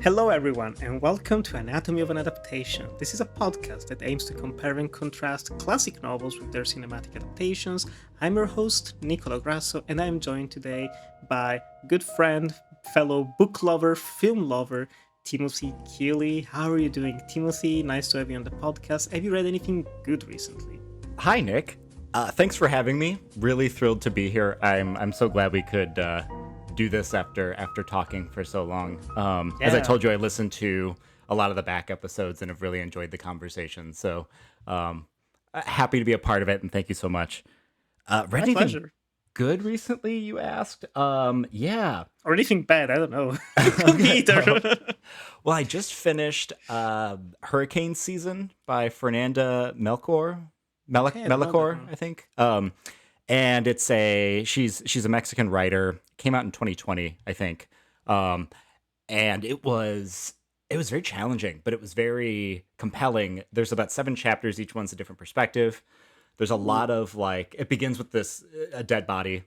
Hello, everyone, and welcome to Anatomy of an Adaptation. This is a podcast that aims to compare and contrast classic novels with their cinematic adaptations. I'm your host, Nicolo Grasso, and I'm joined today by good friend, fellow book lover, film lover, Timothy Keeley. How are you doing, Timothy? Nice to have you on the podcast. Have you read anything good recently? Hi, Nick. Thanks for having me. Really thrilled to be here. I'm so glad we could do this after talking for so long. As I Yeah, told you, I listened to a lot of the back episodes and have really enjoyed the conversation. So happy to be a part of it, and thank you so much. Read my anything pleasure. good recently? You asked. Yeah. Or anything bad, I don't know. Could be well, either. well, I just finished Hurricane Season by Fernanda Melchor. Okay, I don't know that Melchor, one. I think. And she's a Mexican writer. Came out in 2020, I think. Um, and it was very challenging, but it was very compelling. There's about 7 chapters. Each one's a different perspective. There's a Ooh. lot of like it begins with this a dead body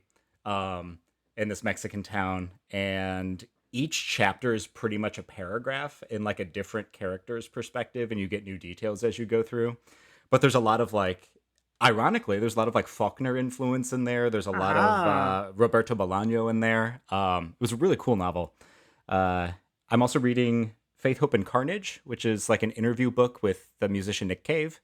in this Mexican town, and each chapter is pretty much a paragraph in like a different character's perspective, and you get new details as you go through. But there's a lot of like ironically, there's a lot of like Faulkner influence in there. There's a lot of Ah. Roberto Bolaño in there. It was a really cool novel. Uh, I'm also reading Faith, Hope, and Carnage, which is like an interview book with the musician Nick Cave,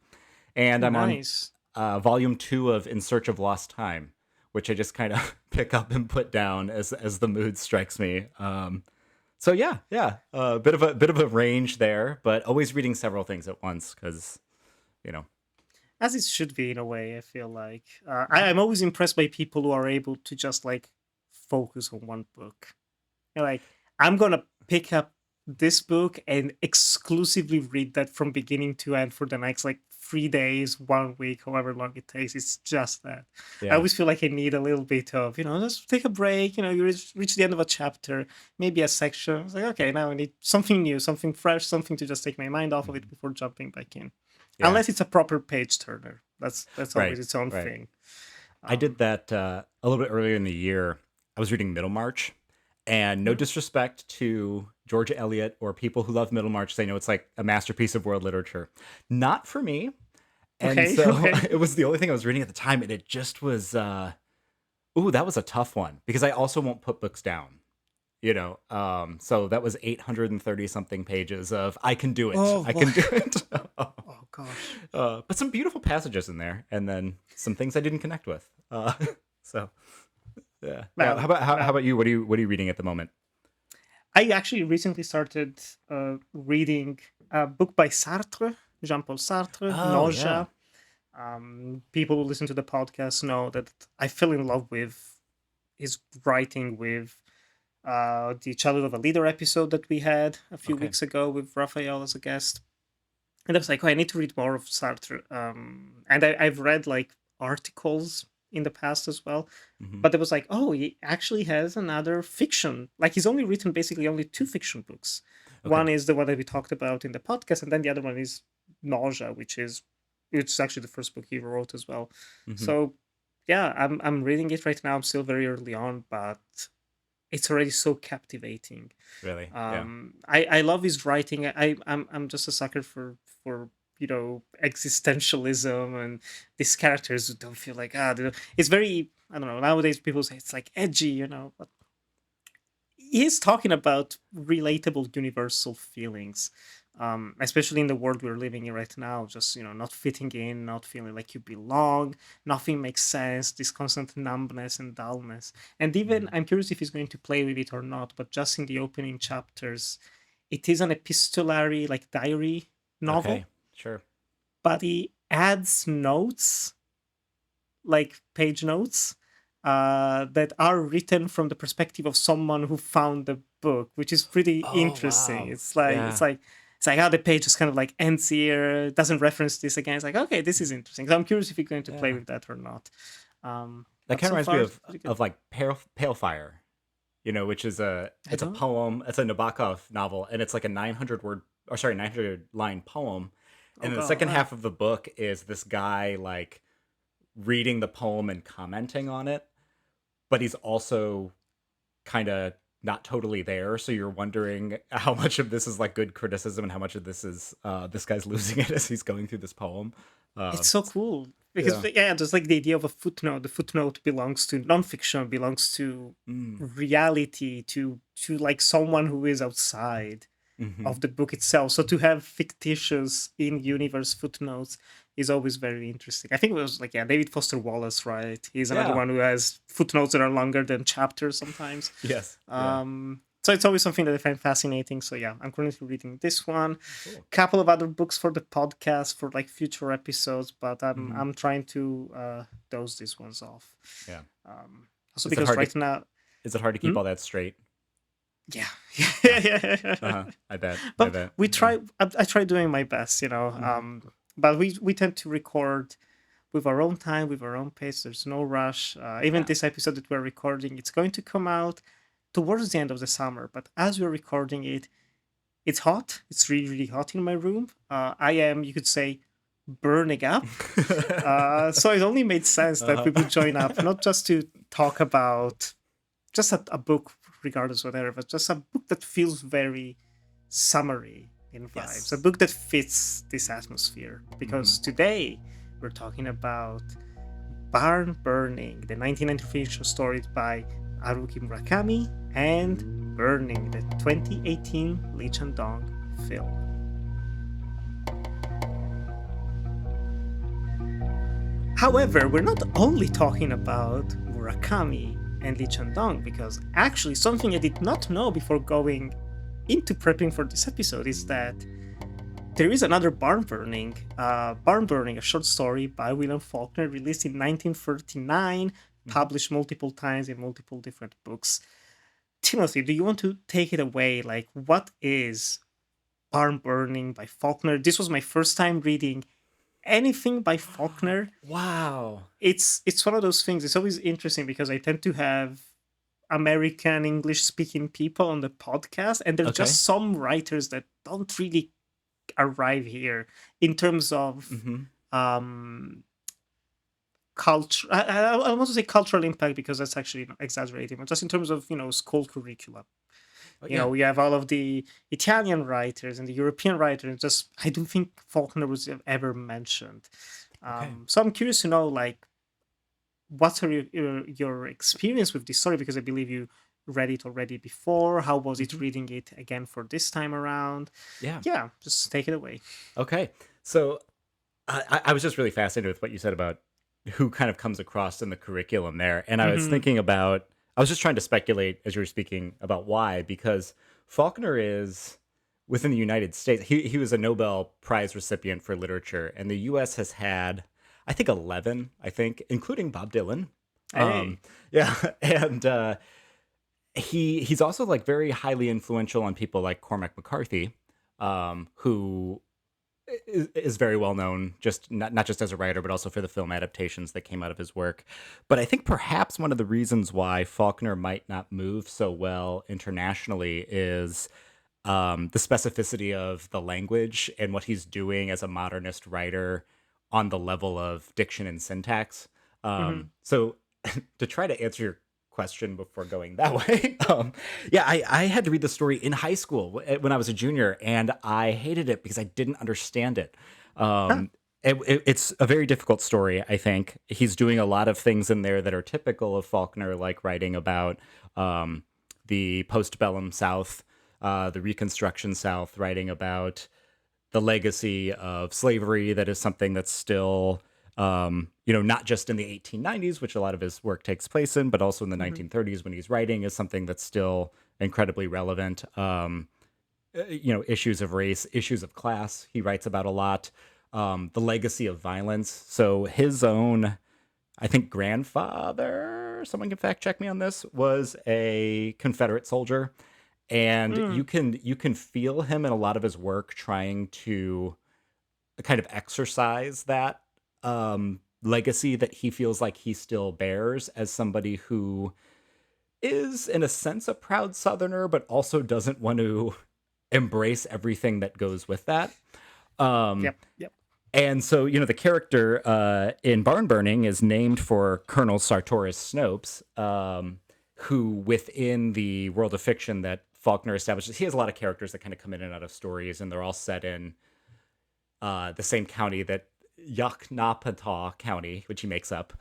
and I'm on Nice. volume 2 of In Search of Lost Time, which I just kind of pick up and put down as the mood strikes me. So yeah, a bit of a range there, but always reading several things at once because you know. As it should be in a way, I feel like. I'm always impressed by people who are able to just like focus on one book. You're like, I'm gonna pick up this book and exclusively read that from beginning to end for the next like 3 days, 1 week, however long it takes. It's just that. I Yeah, always feel like I need a little bit of, just take a break. You reach the end of a chapter, maybe a section. It's like, okay, now I need something new, something fresh, something to just take my mind off of it mhm, before jumping back in. yeah, Unless it's a proper page turner. That's always right, its own right. thing. I did Um, that a little bit earlier in the year. I was reading Middlemarch, and no mm, disrespect to George Eliot or people who love Middlemarch, they know it's like a masterpiece of world literature. Not for me. And okay, so okay. it was the only thing I was reading at the time, and it just was ooh, that was a tough one because I also won't put books down. So that was 830 something pages of I can do it. Oh I boy. can do it. Oh gosh. But some beautiful passages in there, and then some things I didn't connect with. So yeah. How Valid, about how valid. about you? What are you reading at the moment? I actually recently started reading a book by Sartre, Jean-Paul Sartre, Oh yeah. Nausea. People who listen to the podcast know that I fell in love with his writing with the Childhood of a Leader episode that we had a few Okay. weeks ago with Raphael as a guest. And I was like, oh, I need to read more of Sartre. And I've read like articles in the past as well. Hmm. But it was like, oh, he actually has another fiction. Like he's only written basically only two fiction books. Okay. One is the one that we talked about in the podcast, and then the other one is Nausea, which is actually the first book he wrote as well. Hmm. So yeah, I'm reading it right now. I'm still very early on, but it's already so captivating. Really? Yeah. I love his writing. I'm just a sucker for existentialism and these characters who don't feel like it's very, I don't know, nowadays people say it's like edgy, but he is talking about relatable universal feelings, especially in the world we're living in right now, just not fitting in, not feeling like you belong, nothing makes sense, this constant numbness and dullness. And even Hmm. I'm curious if he's going to play with it or not, but just in the opening chapters, it is an epistolary, like diary Okay. novel, Sure. but he adds notes, like page notes, that are written from the perspective of someone who found the book, which is pretty Oh interesting. wow. It's like it's Yeah. like it's like how the page just kind of like ends here, doesn't reference this again. It's like, okay, this is interesting. So I'm curious if you're going to play Yeah. with that or not. That But kind of so reminds me far, it's of pretty good. like Pale Fire, which is I it's a don't. poem. It's a Nabokov novel, and it's like a 900 line poem. Oh And then the god, second wow. half of the book is this guy like reading the poem and commenting on it, but he's also kind of not totally there. So you're wondering how much of this is like good criticism and how much of this is this guy's losing it as he's going through this poem. Uh, It's so cool because yeah. yeah, just like the idea of a footnote. The footnote belongs to nonfiction, belongs to Mm, reality, to like someone who is outside hmm. of the book itself. So to have fictitious in-universe footnotes is always very interesting. I think it was like, yeah, David Foster Wallace, right? He's another Yeah. one who has footnotes that are longer than chapters sometimes. Yes. Yeah. So it's always something that I find fascinating. So yeah, I'm currently reading this one, Cool. couple of other books for the podcast for like future episodes, but I'm Hmm. I'm trying to dose these ones off. Yeah. Also Is it because hard to right now, is it hard to keep hmm? all that straight? Yeah, Yeah. yeah. Uh-huh. I bet. I But bet. we Yeah. try. I try doing my best, Hmm. but we tend to record with our own time, with our own pace. There's no rush. Even Yeah. this episode that we're recording, it's going to come out towards the end of the summer. But as we're recording it, it's hot. It's really really hot in my room. I am, you could say, burning up. So it only made sense that Uh-huh. we would join up, not just to talk about just a book, regardless whatever, but just a book that feels very summery in vibes, a Yes. book that fits this atmosphere. Hmm. Because today we're talking about Barn Burning, the 1993 short story by Haruki Murakami, and Burning, the 2018 Lee Chang-Dong film. However, we're not only talking about Murakami and Lee Chang-Dong, because actually something I did not know before going into prepping for this episode is that there is another Barn Burning, a short story by William Faulkner, released in 1939, Hmm. published multiple times in multiple different books. Timothy, do you want to take it away? Like, what is Barn Burning by Faulkner? This was my first time reading anything by Faulkner. Wow. It's one of those things. It's always interesting because I tend to have American English speaking people on the podcast, and there's Okay. just some writers that don't really arrive here in terms of Hmm. um culture. I want to say cultural impact because that's actually exaggerating, but just in terms of school curriculum. Oh, yeah. We have all of the Italian writers and the European writers. Just I don't think Faulkner was ever mentioned. Okay. So I'm curious to know, like, what's your experience with this story, because I believe you read it already before. How was it Hmm. reading it again for this time around? Yeah. Yeah, just take it away. Okay. So I was just really fascinated with what you said about who kind of comes across in the curriculum there. And I was Hmm. thinking about, I was just trying to speculate as you were speaking about why, because Faulkner is within the United States. He was a Nobel Prize recipient for literature, and the US has had, I think, 11, I think, including Bob Dylan. Hey. Yeah. And he's also like very highly influential on people like Cormac McCarthy, who is very well known, just not just as a writer, but also for the film adaptations that came out of his work. But I think perhaps one of the reasons why Faulkner might not move so well internationally is the specificity of the language and what he's doing as a modernist writer on the level of diction and syntax. Hmm. So to try to answer your question before going that way, yeah, I had to read the story in high school when I was a junior, and I hated it because I didn't understand it. Huh. Um, it's a very difficult story. I think he's doing a lot of things in there that are typical of Faulkner, like writing about um, the postbellum South, the Reconstruction South, writing about the legacy of slavery that is something that's still not just in the 1890s, which a lot of his work takes place in, but also in the Hmm. 1930s when he's writing, is something that's still incredibly relevant. Issues of race, issues of class, he writes about a lot. The legacy of violence. So his own, I think, grandfather, someone can fact check me on this, was a Confederate soldier, and Mm. you can feel him in a lot of his work trying to kind of exercise that legacy that he feels like he still bears as somebody who is, in a sense, a proud Southerner, but also doesn't want to embrace everything that goes with that. Um, Yep. Yep. and so, the character in Barn Burning is named for Colonel Sartoris Snopes, who within the world of fiction that Faulkner establishes, he has a lot of characters that kind of come in and out of stories, and they're all set in the same county that Yaknapatawh County, which he makes up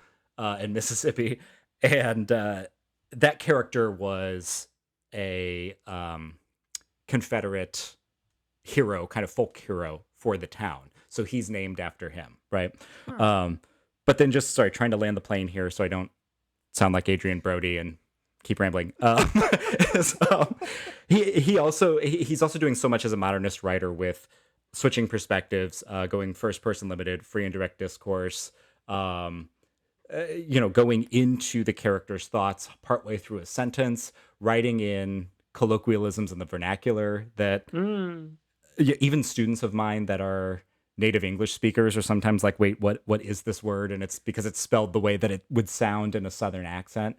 in Mississippi, and that character was a Confederate hero, kind of folk hero for the town. So he's named after him, right? Huh. Um, but then just sorry, trying to land the plane here so I don't sound like Adrian Brody and keep rambling. So he's also doing so much as a modernist writer with switching perspectives, going first person limited, free and direct discourse. Going into the character's thoughts partway through a sentence, writing in colloquialisms in the vernacular that Mm. even students of mine that are native English speakers are sometimes like, wait, what is this word? And it's because it's spelled the way that it would sound in a Southern accent.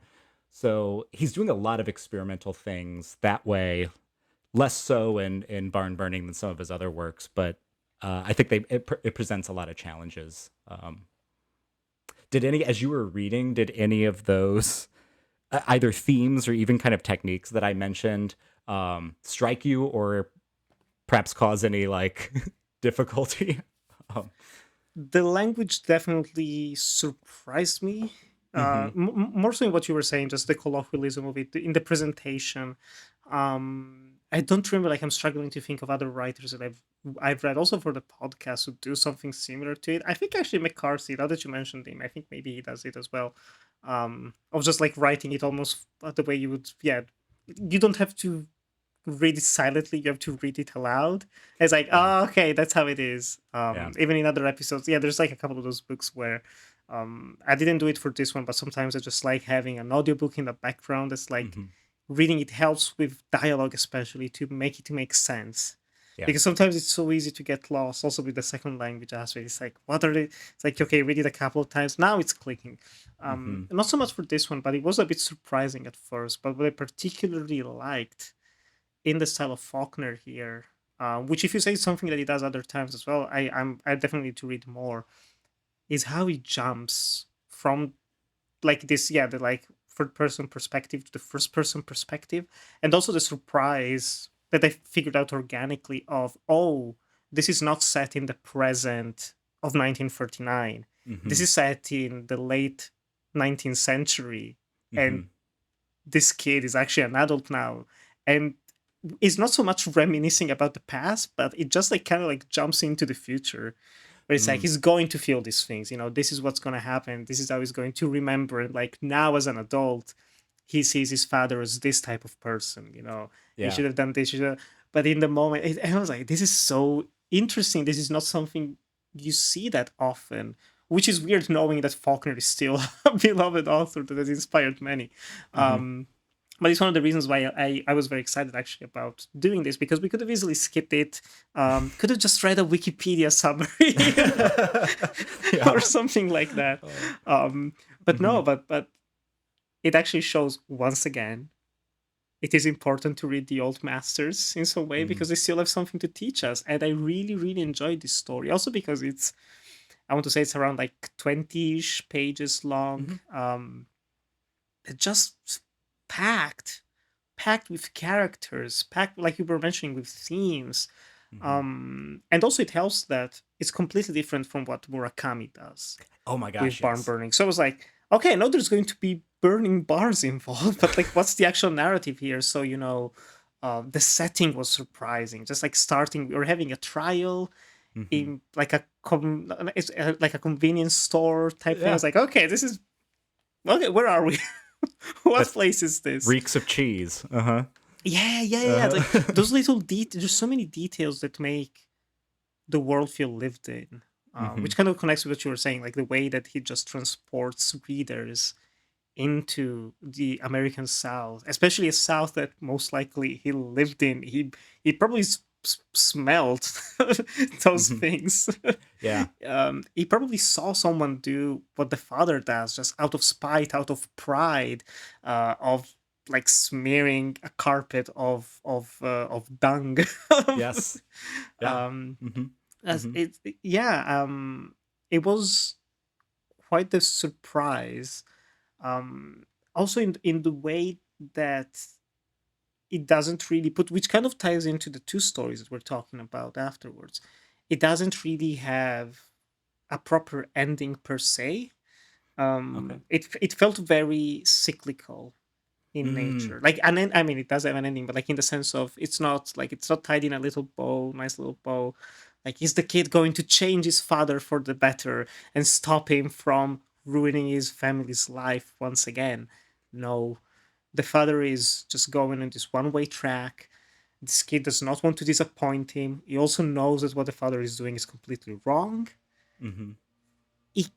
So he's doing a lot of experimental things that way, less so in Barn Burning than some of his other works, but I think it presents a lot of challenges. As you were reading, did any of those either themes or even kind of techniques that I mentioned strike you or perhaps cause any like difficulty? Um, The language definitely surprised me. mhm, More so in what you were saying, just the colloquialism of it in the presentation. I don't remember. Like, I'm struggling to think of other writers that I've read also for the podcast who do something similar to it. I think actually McCarthy. Now that you mentioned him, I think maybe he does it as well. Of just like writing it almost the way you would. Yeah, you don't have to read it silently, you have to read it aloud. It's like, yeah, oh, okay, that's how it is. yeah. Even in other episodes, yeah, there's like a couple of those books where I didn't do it for this one, but sometimes I just like having an audiobook in the background. That's like Hmm. reading it helps with dialogue, especially to make it make sense. Yeah. Because sometimes it's so easy to get lost. Also with the second language aspect, it's like, what are they? It's like, okay, read it a couple of times. Now it's clicking. Hmm. Not so much for this one, but it was a bit surprising at first. But what I particularly liked in the style of Faulkner here, which if you say something that he does other times as well, I definitely need to read more. Is how he jumps from like this, yeah, the like third person perspective to the first person perspective, and also the surprise that I figured out organically of, oh, this is not set in the present of 1939. This Hmm. is set in the late 19th century, and Hmm. this kid is actually an adult now, and it's not so much reminiscing about the past, but it just like kind of like jumps into the future where it's like Mm. he's going to feel these things, this is what's going to happen, this is how he's going to remember it. Like now as an adult, he sees his father as this type of person, he Yeah. should have done this, but in the moment I was like, this is so interesting, this is not something you see that often, which is weird knowing that Faulkner is still a beloved author that has inspired many. Hmm. um but it's one of the reasons why I was very excited actually about doing this, because we could have easily skipped it. Could have just read a Wikipedia summary Yeah. or something like that. Oh. Um, but Hmm. no, but it actually shows once again it is important to read the old masters in some way Mm. because they still have something to teach us. And I really, really enjoyed this story. Also because I want to say it's around like 20-ish pages long. Hmm. It's just packed with characters, packed like you were mentioning with themes. Hmm. And also it helps that it's completely different from what Murakami does Oh my with gosh, barn yes. burning. So I was like, okay, I know there's going to be burning bars involved, but like, what's the actual narrative here? So the setting was surprising. Just like starting, we were having a trial Hmm. in like like a convenience store type thing. I Yeah. was like, okay, this is okay. Where are we? What That place is this? reeks of cheese. Uh-huh. Yeah, yeah, yeah, yeah. Like Uh-huh. those little details. There's so many details that make the world feel lived in, Hmm. which kind of connects with what you were saying, like the way that he just transports readers into the American South, especially a South that most likely he lived in. He probably smelled those Hmm. things. Yeah. He probably saw someone do what the father does, just out of spite, out of pride, of like smearing a carpet of dung. Yes. Yeah. um, Hmm. as Hmm. yeah, it was quite the surprise, also in the way that it doesn't really put, which kind of ties into the two stories that we're talking about afterwards. It doesn't really have a proper ending per se. Okay. It felt very cyclical in Mm, nature. Like, and then, I mean, it does have an ending, but like in the sense of it's not tied in a little bow, nice little bow. Like, is the kid going to change his father for the better and stop him from ruining his family's life once again? No, the father is just going on this one-way track. This kid does not want to disappoint him. He also knows that what the father is doing is completely wrong. mm-hmm. He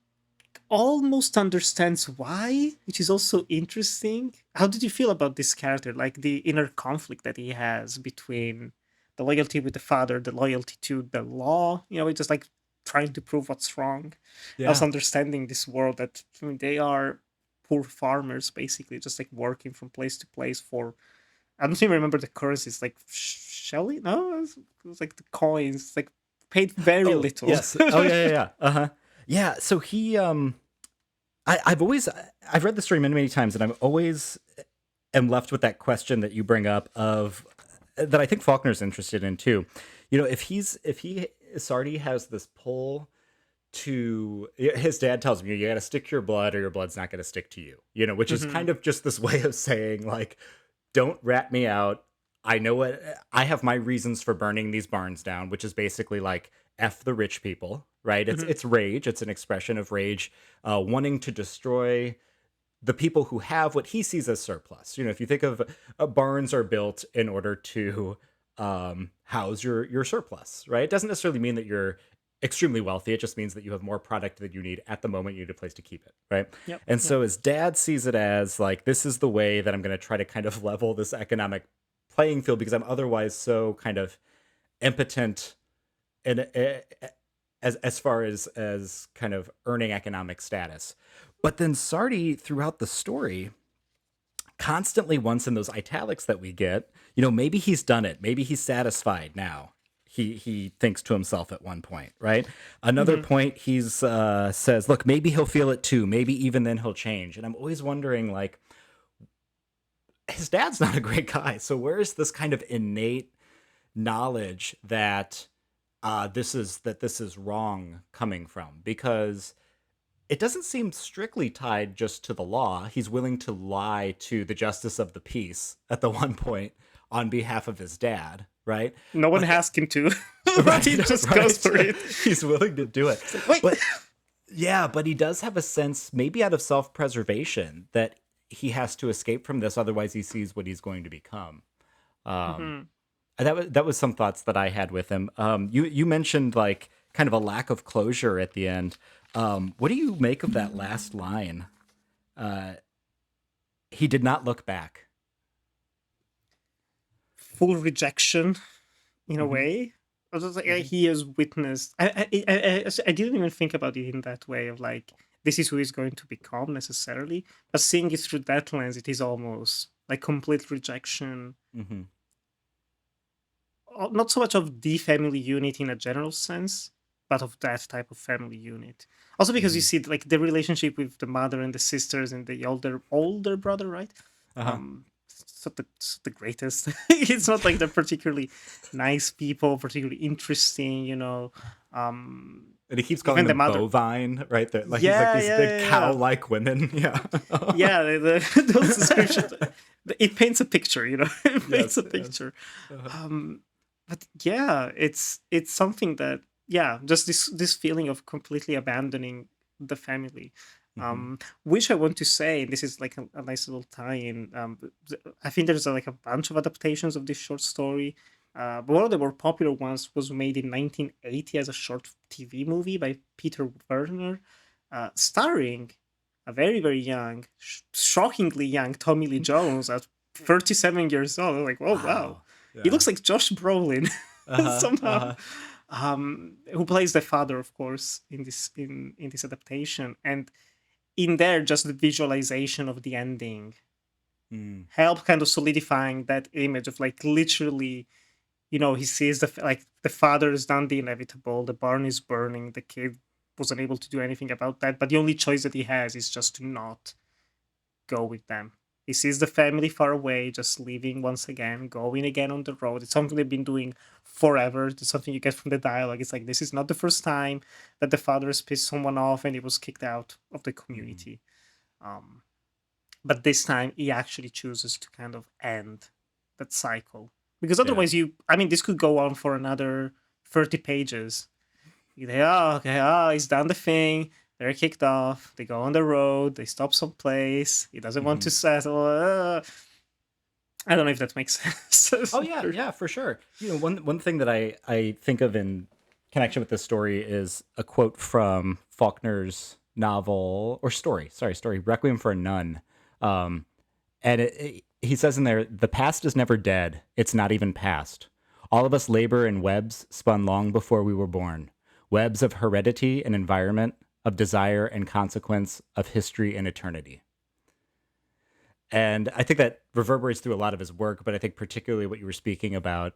almost understands why, which is also interesting. How did you feel about this character? Like the inner conflict that he has between the loyalty with the father, the loyalty to the law, it's just like trying to prove what's wrong. Also Yeah. understanding this world that, I mean, they are poor farmers basically, just like working from place to place for, I don't even remember the currencies, like Shelly? No, it was like the coins, it's like paid very Oh, little. yes. Oh, yeah, yeah, yeah. Uh-huh. Yeah, so I've read the story many, many times, and I'm always am left with that question that you bring up of that I think Faulkner's interested in too. If he Sardi has this pull to his dad tells him you got to stick to your blood or your blood's not going to stick to you. Which is Hmm. kind of just this way of saying like don't rat me out. I know what I have my reasons for burning these barns down, which is basically like F the rich people, right? It's Hmm. it's rage. It's an expression of rage, wanting to destroy the people who have what he sees as surplus. If you think of barns are built in order to house your surplus, right? It doesn't necessarily mean that you're extremely wealthy. It just means that you have more product than you need at the moment. You need a place to keep it, right? Yep. And Yep. so his dad sees it as like this is the way that I'm going to try to kind of level this economic playing field because I'm otherwise so kind of impotent and as far as kind of earning economic status. But then Sardi throughout the story constantly once in those italics that we get, maybe he's done it. Maybe he's satisfied now. He thinks to himself at one point, right? Another Hmm. point he's says, look, maybe he'll feel it too. Maybe even then he'll change. And I'm always wondering, like, his dad's not a great guy. So where is this kind of innate knowledge that this is wrong coming from? Because it doesn't seem strictly tied just to the law. He's willing to lie to the justice of the peace at the one point on behalf of his dad, right? No one But the, asked him to, but he right, just goes right. for it. He's willing to do it. It's like, wait. But yeah, but he does have a sense, maybe out of self-preservation, that he has to escape from this, otherwise he sees what he's going to become. Um, Hmm. that was some thoughts that I had with him. You mentioned like kind of a lack of closure at the end. What do you make of that last line? Uh, he did not look back. Full rejection in a Hmm. way. I was just like, Hmm. he has witnessed. I didn't even think about it in that way of like, this is who he's going to become necessarily. But seeing it through that lens, it is almost like complete rejection. Hmm. Not so much of the family unit in a general sense, but of that type of family unit. Also because you Hmm. see like the relationship with the mother and the sisters and the older brother, right? Uh-huh. It's not the greatest. It's not like they're particularly nice people, particularly interesting, Um, And he keeps calling even the them mother. bovine, right? They're, like he's like Yeah, these yeah, big yeah, yeah. cow-like women. Yeah. Yeah, those descriptions. It paints a picture, it paints Yes. a Yes. picture. Uh-huh. Um, but yeah, it's something that, yeah, just this feeling of completely abandoning the family. Hmm. Which I want to say, and this is like a nice little tie-in. I think there's like a bunch of adaptations of this short story. But one of the more popular ones was made in 1980 as a short TV movie by Peter Werner, starring a very, very young, shockingly young Tommy Lee Jones at 37 years old. I was like, oh, wow. Wow. He Yeah. looks like Josh Brolin Uh-huh. somehow. Uh-huh. Who plays the father, of course, in this adaptation. And in there, just the visualization of the ending Mm. help kind of solidifying that image of like literally, he sees the father has done the inevitable, the barn is burning, the kid wasn't able to do anything about that, but the only choice that he has is just to not go with them. He sees the family far away, just leaving once again, going again on the road. It's something they've been doing forever. It's something you get from the dialogue. It's like this is not the first time that the father has pissed someone off and he was kicked out of the Mm. community. Um, but this time he actually chooses to kind of end that cycle because Yeah. otherwise I mean, this could go on for another 30 pages. You say, oh, okay, oh, he's done the thing. They're kicked off. They go on the road. They stop someplace. He doesn't want Hmm. to settle. I don't know if that makes sense. Oh yeah, yeah, for sure. One thing that I think of in connection with this story is a quote from Faulkner's novel or story, Requiem for a Nun. Um, and he says in there, the past is never dead. It's not even past. All of us labor in webs spun long before we were born. Webs of heredity and environment, of desire and consequence, of history and eternity. And I think that reverberates through a lot of his work, but I think particularly what you were speaking about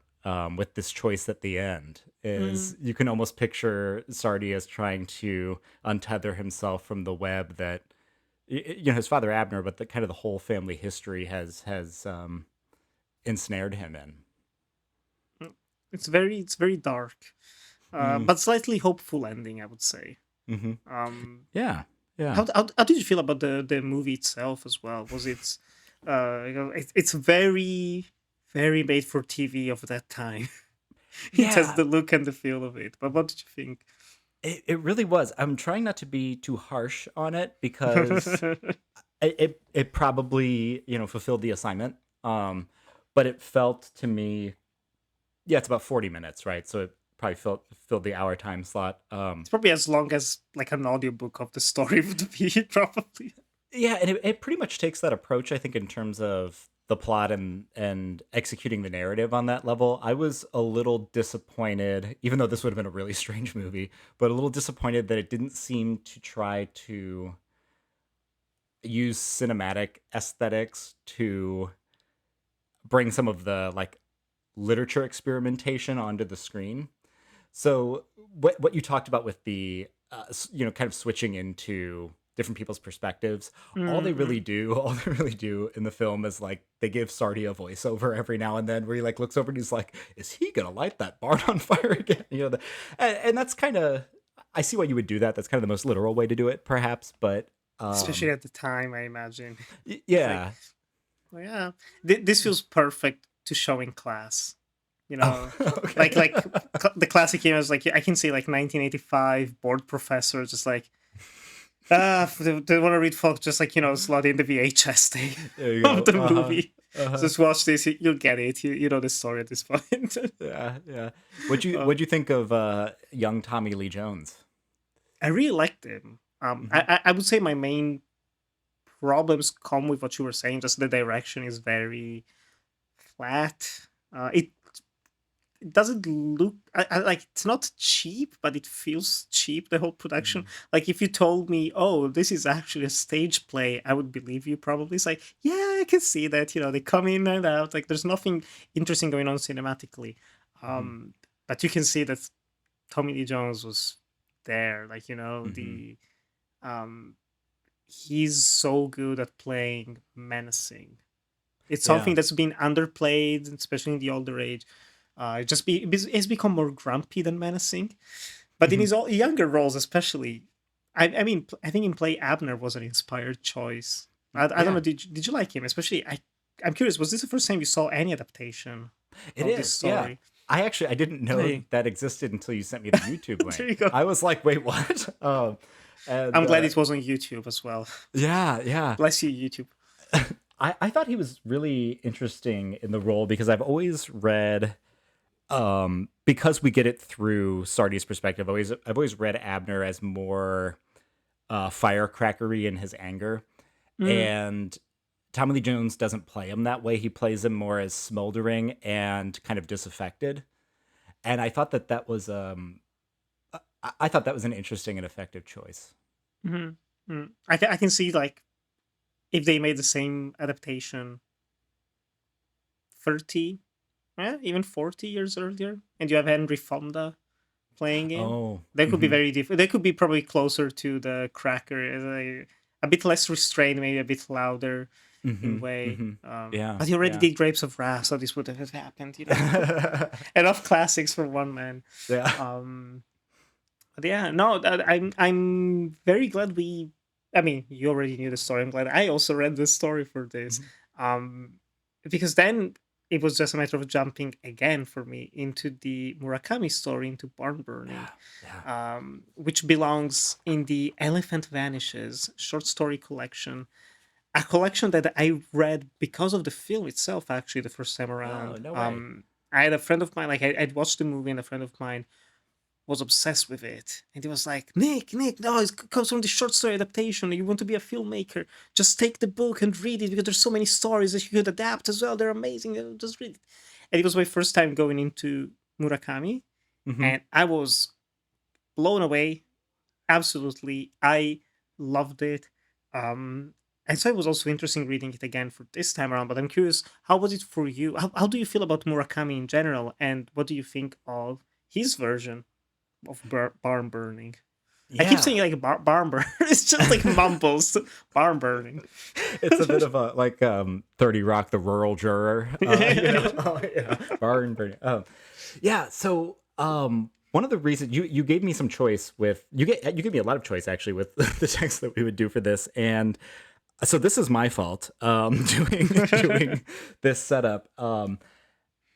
with this choice at the end is Mm, you can almost picture Sardi as trying to untether himself from the web that his father Abner, but the kind of the whole family history has ensnared him in. mm. It's very dark, Mm, but slightly hopeful ending, I would say. hmm. Um, Yeah, yeah, how did you feel about the movie itself as well? Was it, it's very very made for TV of that time. It has yeah. the look and the feel of it. But what did you It really was. I'm trying not to be too harsh on it because think? it probably fulfilled the assignment. But it felt to me, yeah, it's about 40 minutes, right? So it probably filled the hour time slot. It's probably as long as like an audiobook of the story would be, probably. Yeah, and it pretty much takes that approach, I think, in terms of the plot and executing the narrative on that level. I was a little disappointed, even though this would have been a really strange movie, but a little disappointed that it didn't seem to try to use cinematic aesthetics to bring some of the like literature experimentation onto the screen. So what you talked about with the kind of switching into different people's perspectives, Mm-mm. all they really do in the film is like they give Sardi a voiceover every now and then where he like looks over and he's like, is he gonna light that barn on fire again? And that's kind of, I see why you would do that. That's kind of the most literal way to do it, perhaps. But Especially um, at the time, I imagine. It's like, yeah. oh, yeah, this feels perfect to show in class. You Oh, know, okay. the classic game is like I can see like 1985 board professor just like they want to read folk just like slot in the VHS tape There you of go. the Uh huh. movie. Uh huh. Just watch this, you'll get it. You know the story at this point. Yeah, yeah. uh, What'd you think of young Tommy Lee Jones? I really liked him. Hmm. I would say my main problems come with what you were saying. Just the direction is very flat. It doesn't look like it's not cheap, but it feels cheap. The whole production, Hmm. like if you told me, "Oh, this is actually a stage play," I would believe you. Probably, it's like, yeah, I can see that. They come in and out. Like, there's nothing interesting going on cinematically, Hmm. um, but you can see that Tommy Lee Jones was there. Like, Hmm. the um, he's so good at playing menacing. It's Yeah. something that's been underplayed, especially in the older age. He's become more grumpy than menacing, but in Hmm. his younger roles, especially, I mean, I think in Play Abner was an inspired choice. I don't Yeah. know. Did you like him? Especially, I'm curious. Was this the first time you saw any adaptation It of this is. Yeah. story? I didn't know Hey, that existed until you sent me the YouTube there link. you go. I was like, wait, what? And I'm glad it was on YouTube as well. yeah, yeah. Bless you, YouTube. I thought he was really interesting in the role because I've always read because we get it through Sardi's perspective. I've always read Abner as more firecrackery in his anger, Mm, and Tommy Lee Jones doesn't play him that way. He plays him more as smoldering and kind of disaffected. And I thought that was I thought that was an interesting and effective choice. mhm, mm. I can see like if they made the same adaptation 30, even 40 years earlier, and you have Henry Fonda playing him, Oh, they could be hmm, very different. They could be probably closer to the Cracker, a bit less restrained, maybe a bit louder. in a Mhm, way. mhm. Yeah, But he already yeah. did Grapes of Wrath, so this would have happened, enough classics for one man. Yeah. Um, but yeah, no, I'm very glad we. I mean, you already knew the story. I'm glad I also read the story for this, Mhm. um, because then it was just a matter of jumping again for me into the Murakami story, into Barn Burning, Yeah, yeah. which belongs in the Elephant Vanishes short story collection, a collection that I read because of the film itself. Actually, the first time Oh, around, no way. I had a friend of mine, like I'd watched the movie, and a friend of mine was obsessed with it, and he was like, Nick, no, it comes from the short story adaptation. You want to be a filmmaker, just take the book and read it, because there's so many stories that you could adapt as well. They're amazing. Just read it." And it was my first time going into Murakami, Mhm. and I was blown away. Absolutely, I loved it. um and so it was also interesting reading it again for this time around. But I'm curious, how was it for you? How do you feel about Murakami in general, and what do you think of his version of barn burning? I keep saying Yeah. like barn burn. It's just like mumbles. Barn burning. It's a bit of a like 30 Rock the rural juror, oh yeah, barn burning. Yeah, so one of the reasons you gave me some choice with you gave me a lot of choice actually with the text that we would do for this. And so this is my fault doing this setup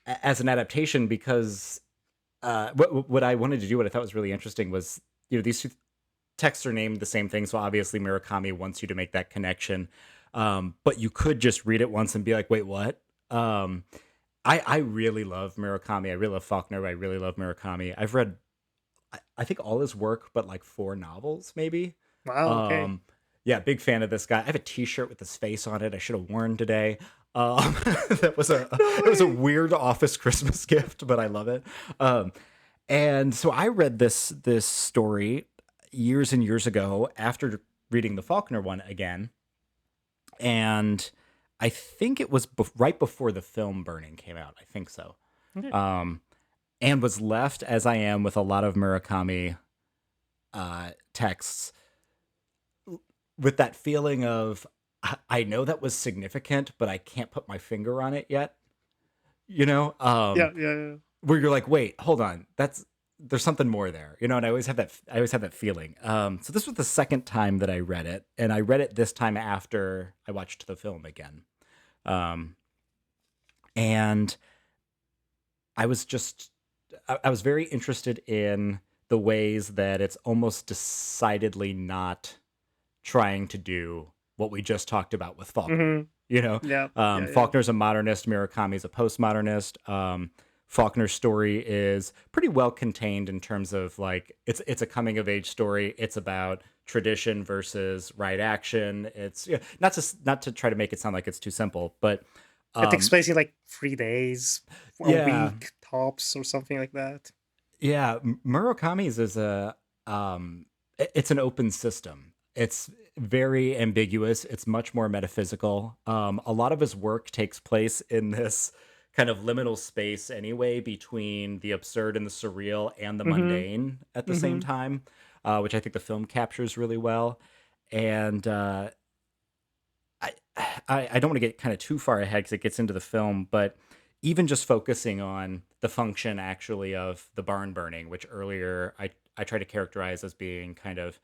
as an adaptation, because what I wanted to do, what I thought was really interesting was, these two texts are named the same thing, so obviously Murakami wants you to make that connection. But you could just read it once and be like, "Wait, what?" Um, I really love Murakami. I really love Faulkner. But I really love Murakami. I've read, I think, all his work, but like four novels, maybe. Wow. Okay. Um, yeah, big fan of this guy. I have a T-shirt with his face on it. I should have worn today. That was a No it was a way. weird office Christmas gift, but I love it. Um, and so I read this story years and years ago after reading the Faulkner one again, and I think it was right before the film Burning came out. I think so. Okay. Um, and was left, as I am with a lot of Murakami texts, with that feeling of, I know that was significant, but I can't put my finger on it yet. You know, Yeah. Yeah. Yeah. where you're like, wait, hold on, there's something more there, and I always have that feeling. So this was the second time that I read it, and I read it this time after I watched the film again. Um, and I was just, I was very interested in the ways that it's almost decidedly not trying to do what we just talked about with Faulkner. Mm-hmm. Yeah. Yeah. Yeah. Faulkner's a modernist, Murakami's a postmodernist. Faulkner's story is pretty well contained in terms of, like, it's a coming of age story. It's about tradition versus right action. It's, not to try to make it sound like it's too simple, but It takes um, place in like 3 days, a yeah, week tops, or something like that. yeah. Murakami's is it's an open system. It's very ambiguous. It's much more metaphysical. A lot of his work takes place in this kind of liminal space anyway, between the absurd and the surreal and the Mm-hmm. mundane at the same Mm-hmm. time, which I think the film captures really well. And I, I don't want to get kind of too far ahead because it gets into the film, but even just focusing on the function actually of the barn burning, which earlier I try to characterize as being kind of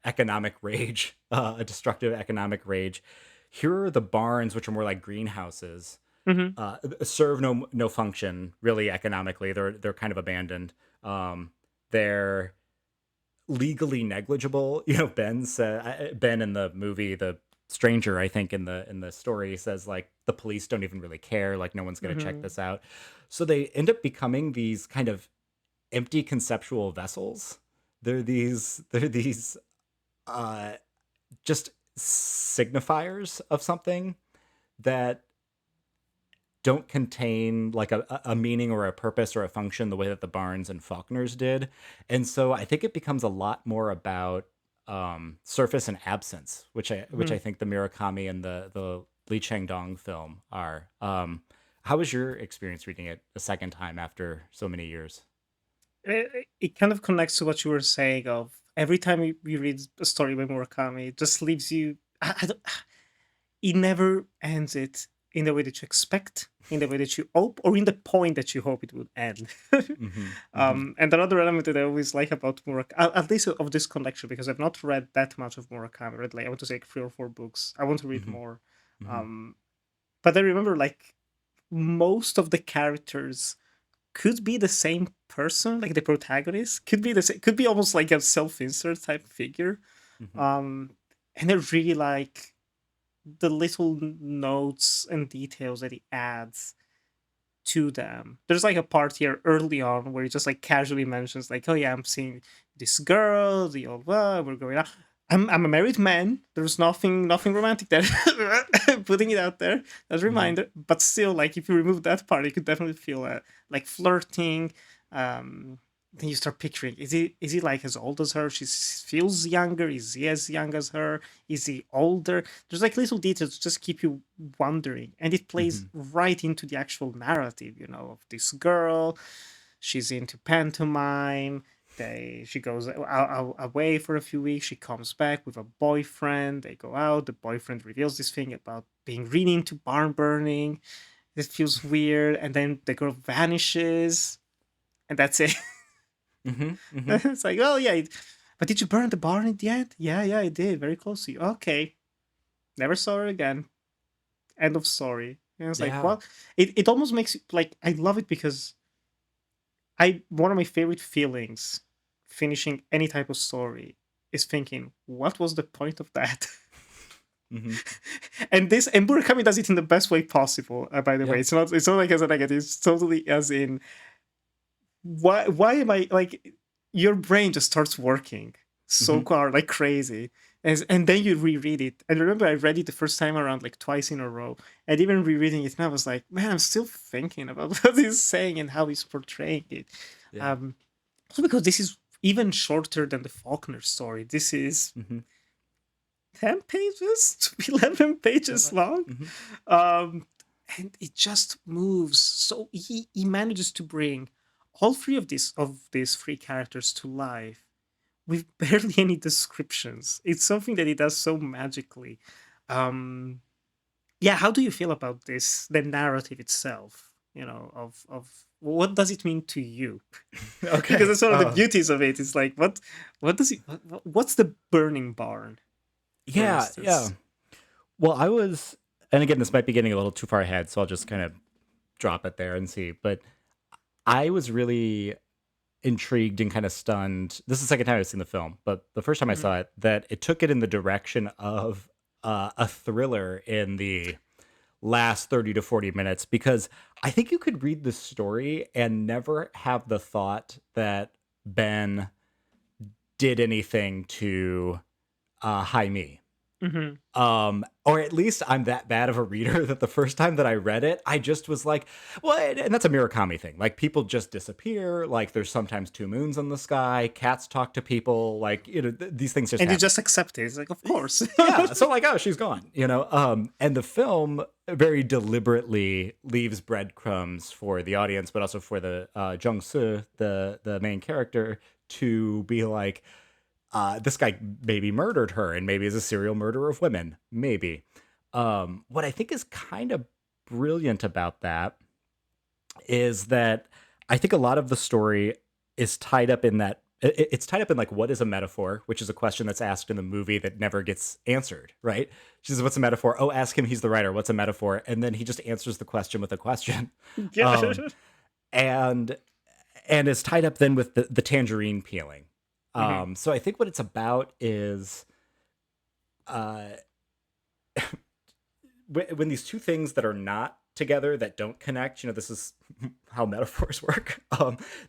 economic rage, a destructive economic rage. Here are the barns, which are more like greenhouses, Mm-hmm. serve no function really economically. They're kind of abandoned. They're legally negligible. Ben in the movie, the stranger, I think, in the story, says like the police don't even really care, like no one's going to check Mm-hmm. this out. So they end up becoming these kind of empty conceptual vessels. They're these uh just signifiers of something that don't contain like a meaning or a purpose or a function the way that the Barnes and Faulkners did. And so I think it becomes a lot more about surface and absence, which Mm-hmm. I think the Murakami and the Lee Chang-Dong film are. How was your experience reading it a second time after so many years? It kind of connects to what you were saying of every time you read a story by Murakami, it just leaves you. I don't, it never ends it in the way that you expect, in the way that you hope, or in the point that you hope it would end. Hmm. Hmm. And another element that I always like about Murakami, at least of this collection, because I've not read that much of Murakami. I read like I want to say like 3 or 4 books. I want to read Hmm. more. Hmm. Um, but I remember like most of the characters could be the same person, like the protagonist could be the same, could be almost like a self-insert type figure. Hmm. Um, and I really like the little notes and details that he adds to them. There's like a part here early on where he just like casually mentions like, "Oh yeah, I'm seeing this girl, the old we're going out. I'm a married man. There's nothing romantic there." Putting it out there as a Hmm. reminder, but still, like if you remove that part, you could definitely feel like flirting. Um, then you start picturing: is he like as old as her? She feels younger. Is he as young as her? Is he older? There's like little details to just keep you wondering, and it plays Hmm. right into the actual narrative, of this girl. She's into pantomime. She goes away for a few weeks. She comes back with a boyfriend. They go out. The boyfriend reveals this thing about being really into barn burning. It feels weird, and then the girl vanishes, and that's it. Hmm. Hmm. It's like, oh yeah, but did you burn the barn in the end? Yeah, yeah, I did. Very close to you. Okay, never saw her again. End of story. And it's like, Yeah. well, it almost makes you like I love it because I one of my favorite feelings finishing any type of story is thinking, what was the point of that? Hmm. And Murakami does it in the best way possible. By the way, Yeah. it's not like as a negative. It's totally as in why am I like your brain just starts working so Hmm. hard like crazy, and then you reread it. And remember, I read it the first time around like twice in a row, and even rereading it now I was like, man, I'm still thinking about what he's saying and how he's portraying it. Yeah. um Also because this is even shorter than the Faulkner story. This is Hmm. 10 pages to 11 pages Yeah. long. Hmm. um and it just moves so he manages to bring all three of these three characters to life with barely any descriptions. It's something that he does so magically. um yeah, how do you feel about this, the narrative itself, of what does it mean to you? Because Okay. that's one of the beauties of it. It's like what does it what's the burning barn, for Yeah. Yeah. instance? Well, I was, and again, this might be getting a little too far ahead, so I'll just kind of drop it there and see. But I was really intrigued and kind of stunned. This is the second time I've seen the film, but the first time I Mhm. saw it, that it took it in the direction of a thriller in the last 30 to 40 minutes, because I think you could read the story and never have the thought that Ben did anything to Jaime. Mhm. Or at least I'm that bad of a reader that the first time that I read it, I just was like, well, and that's a Murakami thing. Like, people just disappear. Like, there's sometimes two moons in the sky. Cats talk to people. Like, these things just And you happen. just accept it. It's like, of course. Yeah. So, like, oh, she's gone, and the film very deliberately leaves breadcrumbs for the audience, but also for the Jung Soo, the main character, to be like, this guy maybe murdered her and maybe is a serial murderer of women. Maybe. What I think is kind of brilliant about that is that I think a lot of the story is tied up in that. It's tied up in, like, what is a metaphor, which is a question that's asked in the movie that never gets answered, right? She says, what's a metaphor? Oh, ask him, he's the writer. What's a metaphor? And then he just answers the question with a question. Yeah. Um, and and it's tied up then with the tangerine peeling. Mhm. So I think what it's about is uh, when these two things that are not together, that don't connect, this is how metaphors work.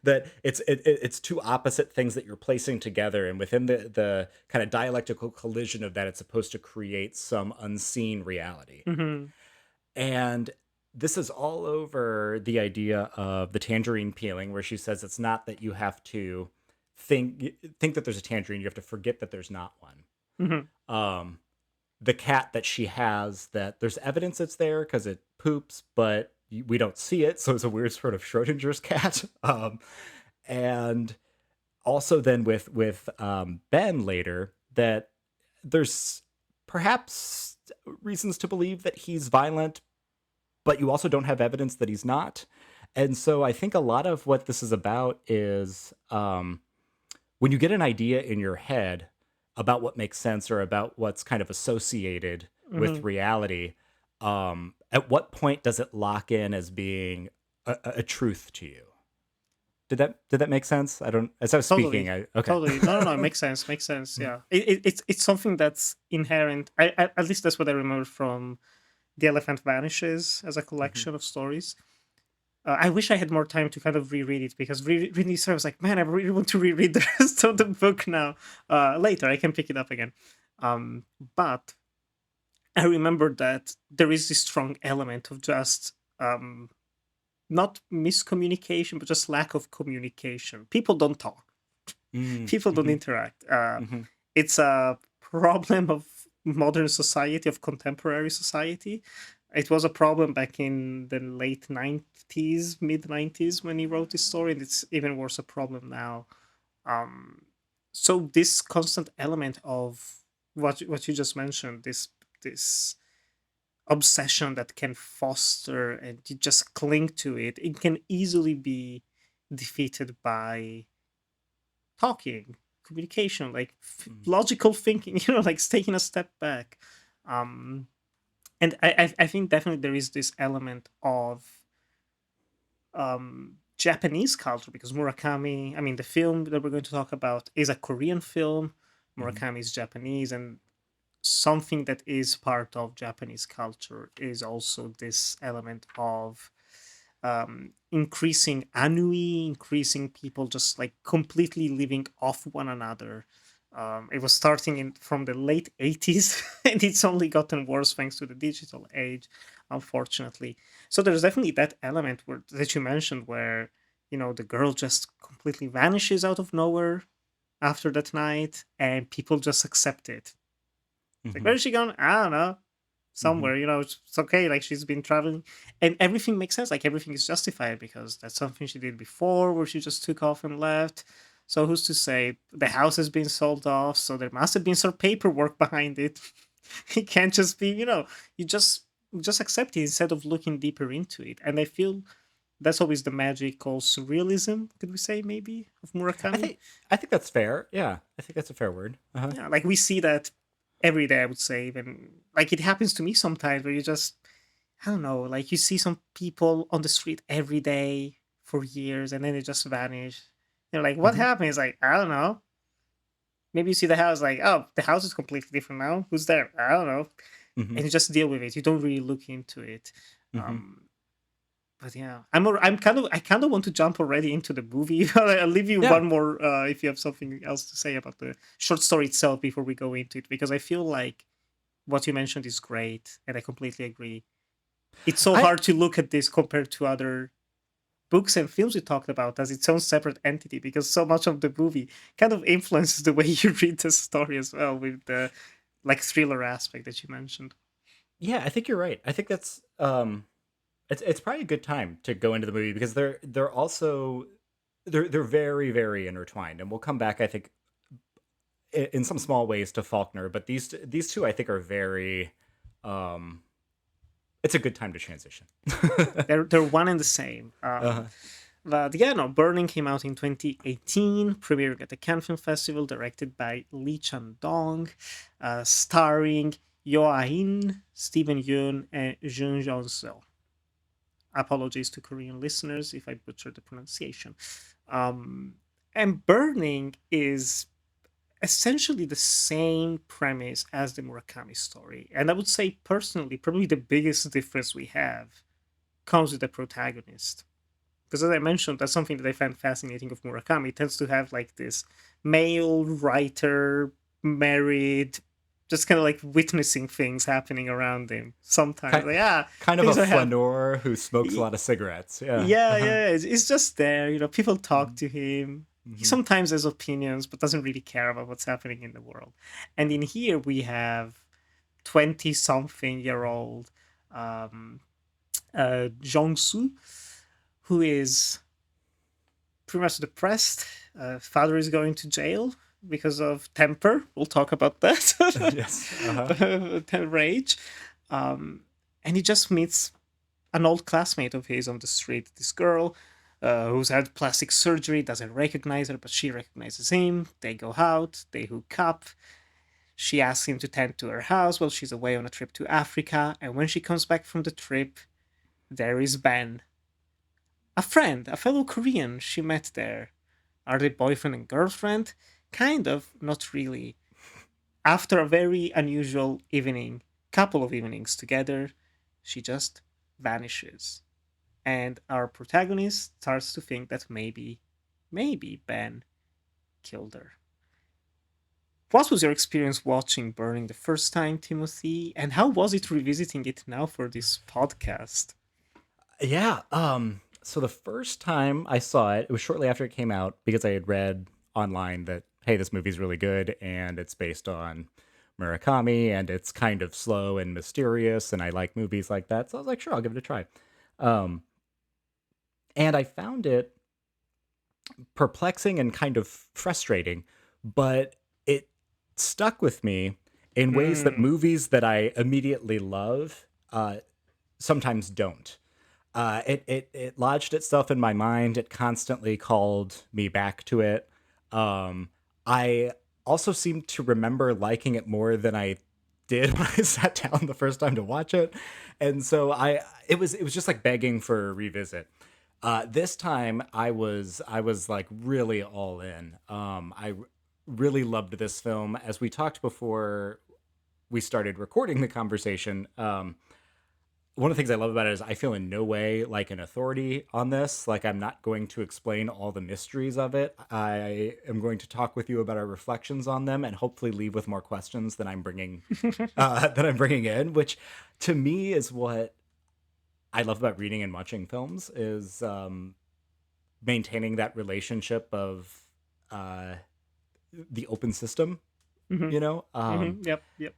That it's two opposite things that you're placing together, and within the kind of dialectical collision of that, it's supposed to create some unseen reality. Mhm. And this is all over the idea of the tangerine peeling, where she says it's not that you have to think that there's a tangerine, you have to forget that there's not one. Mhm. um the cat that she has, that there's evidence it's there because it poops, but we don't see it, so it's a weird sort of Schrodinger's cat. And also then with Ben later, that there's perhaps reasons to believe that he's violent, but you also don't have evidence that he's not. And so I think a lot of what this is about is when you get an idea in your head about what makes sense or about what's kind of associated Hmm. with reality, at what point does it lock in as being a truth to you? Did that make sense? I don't. As I was speaking, Totally, I okay. totally. No, no, no. It makes sense. Makes sense. Mhm, Yeah, it's something that's inherent. At least that's what I remember from The Elephant Vanishes as a mhm, collection of stories. I wish I had more time to kind of reread it because reading this, I was like, man, I really want to reread the rest of the book now. Later, I can pick it up again. Um, but I remember that there is this strong element of just not miscommunication, but just lack of communication. People don't talk. mm, People don't mhm, interact. mhm, It's a problem of modern society, of contemporary society. It was a problem back in the late 90s, mid 90s when he wrote this story, and it's even worse a problem now. Um, so this constant element of what you just mentioned, this obsession that can foster and you just cling to it, it can easily be defeated by talking, communication, like mm, logical thinking, like taking a step back. um and I think definitely there is this element of Japanese culture because Murakami, I mean, the film that we're going to talk about is a Korean film. mhm, Murakami is Japanese, and something that is part of Japanese culture is also this element of increasing ennui, increasing people just like completely living off one another. It was starting from the late 80s, and it's only gotten worse thanks to the digital age, unfortunately. So there's definitely that element that you mentioned where, the girl just completely vanishes out of nowhere after that night, and people just accept it. Like, mhm, where is she gone? I don't know. mhm, Somewhere, it's okay. Like, she's been traveling, and everything makes sense. Like, everything is justified because that's something she did before, where she just took off and left. So who's to say the house has been sold off? So there must have been some paperwork behind it. It can't just be, you just accept it instead of looking deeper into it. And I feel that's always the magical surrealism, could we say, maybe, of I Murakami. think I think that's fair. Yeah, I think that's a fair word. Uh-huh. Yeah, like we see that every day, I would say. Even like it happens to me sometimes where you just, I don't know, like you see some people on the street every day for years and then they just vanish. You're like, what Mhm, happened? It's like, I don't know. Maybe you see the house, like, oh, the house is completely different now. Who's there? I don't know. mhm, And you just deal with it. You don't really look into it. mhm. Um, but yeah, I kind of want to jump already into the movie. I'll leave you Yeah. one more if you have something else to say about the short story itself before we go into it, because I feel like what you mentioned is great, and I completely agree. It's so I hard to look at this compared to other books and films we talked about as its own separate entity because so much of the movie kind of influences the way you read the story as well with the like thriller aspect that you mentioned. Yeah, I think you're right. I think that's it's probably a good time to go into the movie because they're also they're very very intertwined, and we'll come back I think in some small ways to Faulkner, but these two I think are very um it's a good time to transition. They're one and the same. Uh-huh. But yeah, no, Burning came out in 2018, premiering at the Cannes Film Festival, directed by Lee Chang-Dong, starring Yo In, Stephen Yeun, and Jun Jong-seo. Apologies to Korean listeners if I butchered the pronunciation. Um, and Burning is essentially the same premise as the Murakami story. And I would say, personally, probably the biggest difference we have comes with the protagonist. Because as I mentioned, that's something that I find fascinating of Murakami. It tends to have like this male writer, married, just kind of like witnessing things happening around him. Sometimes, kind like, kind of a things are happening. flaneur who smokes a lot of cigarettes. Yeah. Yeah, Uh-huh. yeah, it's just there. People talk Mhm. to him. He Mhm. sometimes has opinions, but doesn't really care about what's happening in the world. And in here, we have 20-something-year-old um, Jong-soo, who is pretty much depressed. Father is going to jail because of temper. We'll talk about that. Yes. Uh-huh. Rage. Um, and he just meets an old classmate of his on the street. This girl who's had plastic surgery doesn't recognize her, but she recognizes him. They go out, they hook up. She asks him to tend to her house while she's away on a trip to Africa. And when she comes back from the trip, there is Ben, a friend, a fellow Korean she met there. Are they boyfriend and girlfriend? Kind of, not really. After a very unusual evening, couple of evenings together, she just vanishes. And our protagonist starts to think that maybe Ben killed her. What was your experience watching Burning the first time, Timothy? And how was it revisiting it now for this podcast? Yeah. So the first time I saw it, it was shortly after it came out because I had read online that, hey, this movie's really good and it's based on Murakami and it's kind of slow and mysterious and I like movies like that. So I was like, sure, I'll give it a try. Um, and I found it perplexing and kind of frustrating, but it stuck with me in ways that Hmm. movies that I immediately love sometimes don't. It lodged itself in my mind. It constantly called me back to it. I also seem to remember liking it more than I did when I sat down the first time to watch it, and so it was just like begging for a revisit. This time I was like really all in. Really loved this film. As we talked before we started recording the conversation, one of the things I love about it is I feel in no way like an authority on this. Like I'm not going to explain all the mysteries of it. I am going to talk with you about our reflections on them and hopefully leave with more questions than I'm bringing that I'm bringing in, which to me is what I love about reading and watching films is maintaining that relationship of uh, the open system, Hmm. you know. Yep. Yep.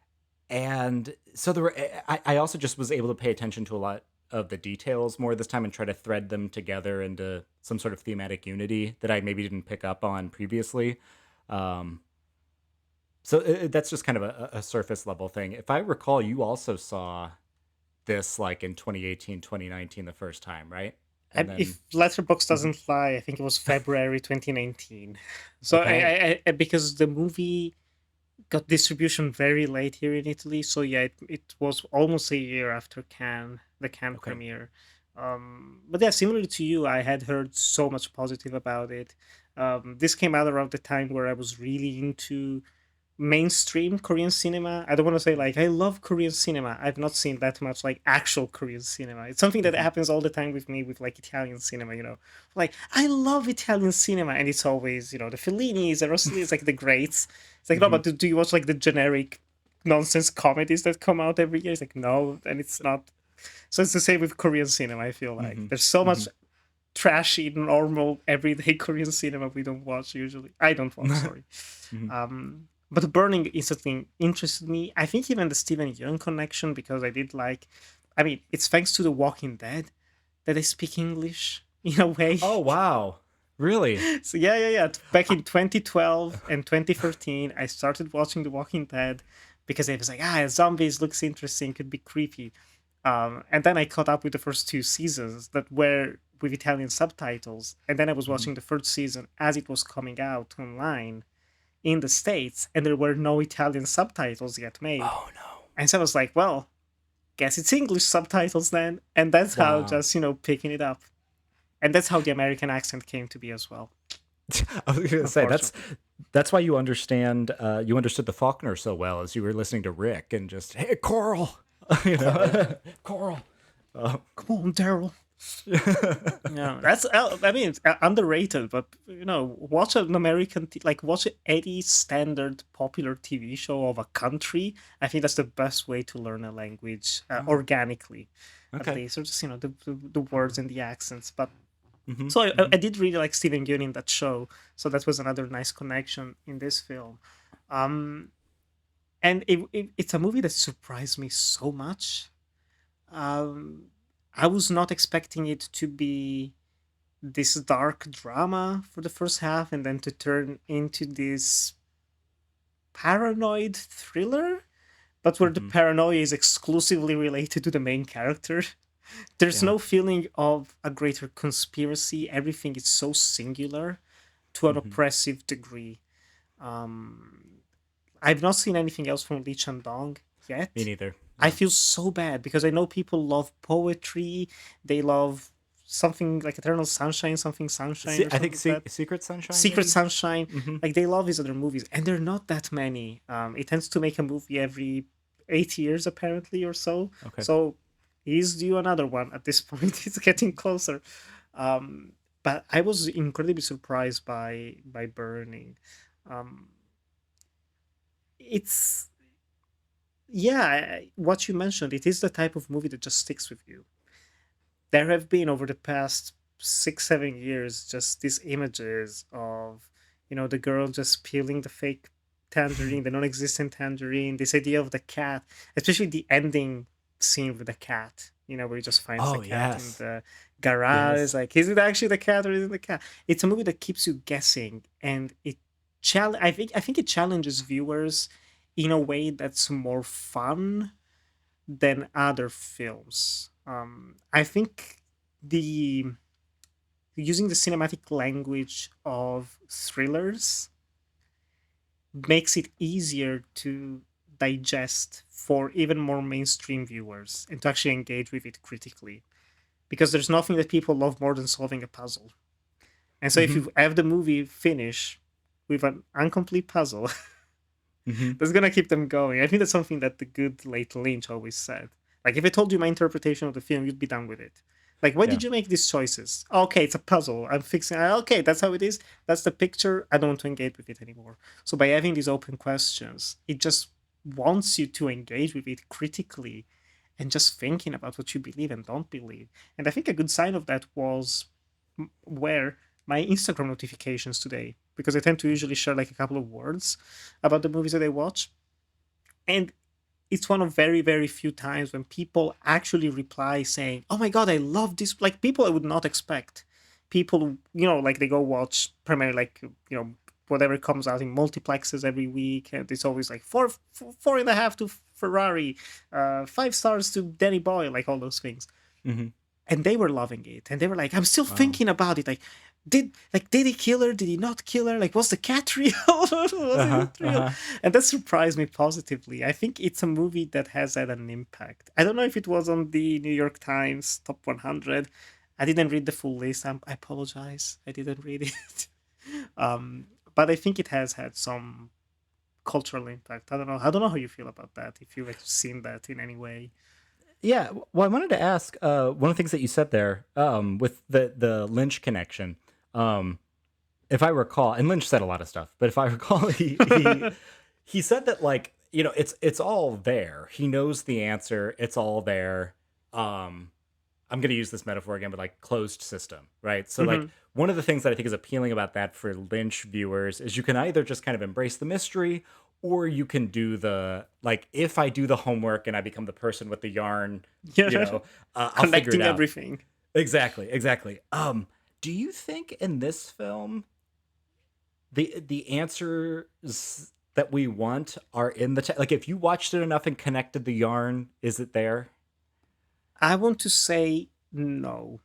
And so there were. I also just was able to pay attention to a lot of the details more this time and try to thread them together into some sort of thematic unity that I maybe didn't pick up on previously. Um, so that's just kind of a surface level thing. If I recall, you also saw this like in 2018, 2019, the first time, right? And then If Letterbox Mhm. doesn't lie, I think it was February 2019. So Okay. because the movie got distribution very late here in Italy, so yeah, it was almost a year after the Cannes Okay. premiere. But yeah, similarly to you, I had heard so much positive about it. This came out around the time where I was really into mainstream Korean cinema. I don't want to say like I love Korean cinema. I've not seen that much like actual Korean cinema. It's something that Hmm. happens all the time with me with like Italian cinema, you know. Like I love Italian cinema and it's always, you know, the Fellinis, the Rossellini, it's like the greats. It's like no, Hmm. but do you watch like the generic nonsense comedies that come out every year? It's like no, and it's not. So it's the same with Korean cinema, I feel like. Hmm. There's so Hmm. much trashy, normal, everyday Korean cinema we don't watch usually. I don't watch, sorry. Hmm. But the Burning instantly interested me. I think even the Stephen Young connection because I did like. I mean, it's thanks to The Walking Dead that I speak English in a way. Oh wow, really? So yeah. Back in 2012 and 2013, I started watching The Walking Dead because it was like, zombies looks interesting, could be creepy. And then I caught up with the first two seasons that were with Italian subtitles, and then I was Mhm. watching the third season as it was coming out online in the States, and there were no Italian subtitles yet made. Oh no. And so I was like, well, guess it's English subtitles then. And that's how Wow. just, picking it up. And that's how the American accent came to be as well, I was gonna say unfortunately. that's why you understood the Faulkner so well as you were listening to Rick and just hey Coral, you Coral, know, Coral. Uh, come on, Daryl. Yeah, that's I mean it's underrated, but watch an American like watch any standard popular TV show of a country. I think that's the best way to learn a language oh, organically, at okay. least, or just the words and the accents. But Hmm. so I Hmm. did really like Stephen Yeun in that show, so that was another nice connection in this film. Um, and it's a movie that surprised me so much. Um, I was not expecting it to be this dark drama for the first half and then to turn into this. paranoid thriller, but where the Hmm. paranoia is exclusively related to the main character. There's Yeah. no feeling of a greater conspiracy. Everything is so singular to an Hmm. oppressive degree. Um, I've not seen anything else from Lee Chang-Dong Me yet. neither. I Yeah. feel so bad because I know people love poetry. They love something like Eternal Sunshine, something Sunshine, or I something think like that. Secret Sunshine, Secret maybe. Sunshine. Hmm. Like they love his other movies, and they're not that many. It tends to make a movie every 8 years, apparently, or so. Okay. So he's due another one at this point. It's getting closer. Um, but I was incredibly surprised by Burning. Um, it's yeah, what you mentioned. It is the type of movie that just sticks with you. There have been over the past 6 7 years just these images of the girl just peeling the fake tangerine, the non-existent tangerine, this idea of the cat, especially the ending scene with the cat, where he just finds the Oh cat in yes. the garage. Yes. Like, is it actually the cat or is it the cat? It's a movie that keeps you guessing, and I think it challenges viewers in a way that's more fun than other films. I think the using the cinematic language of thrillers makes it easier to digest for even more mainstream viewers and to actually engage with it critically, because there's nothing that people love more than solving a puzzle. And so if Hmm. you have the movie finish with an incomplete puzzle, Hmm. that's gonna keep them going. I think that's something that the good late Lynch always said. Like, if I told you my interpretation of the film, you'd be done with it. Like, why Yeah. did you make these choices? Okay, it's a puzzle. I'm fixing. Okay, that's how it is. That's the picture. I don't want to engage with it anymore. So by having these open questions, it just wants you to engage with it critically and just thinking about what you believe and don't believe. And I think a good sign of that was where my Instagram notifications today, because I tend to usually share like a couple of words about the movies that I watch. And it's one of very, very few times when people actually reply saying, "Oh my god, I love this." Like, people I would not expect. People, like, they go watch primarily, like, whatever comes out in multiplexes every week, and it's always like four and a half to Ferrari, 5 stars to Danny Boyle, like all those things. Hmm. And they were loving it, and they were like, "I'm still Wow. thinking about it. Like, did he kill her? Did he not kill her? Like, was the cat real? Was Uh it huh. not Uh real?" huh. And that surprised me positively. I think it's a movie that has had an impact. I don't know if it was on the New York Times top 100. I didn't read the full list. I apologize. I didn't read it. um, but I think it has had some cultural impact. I don't know how you feel about that. If you've seen that in any way. Yeah. Well, I wanted to ask one of the things that you said there with the Lynch connection. Um, if I recall, and Lynch said a lot of stuff, but if I recall, he said that, like, it's all there. He knows the answer. It's all there. Um, I'm going to use this metaphor again, but like closed system, right? So like Mhm. one of the things that I think is appealing about that for Lynch viewers is you can either just kind of embrace the mystery, or you can do the, like, if I do the homework and I become the person with the yarn, you Yeah, know, I'll figure it connecting out. everything. Exactly, exactly. Do you think in this film the answers that we want are in the like, if you watched it enough and connected the yarn, is it there? I want to say no.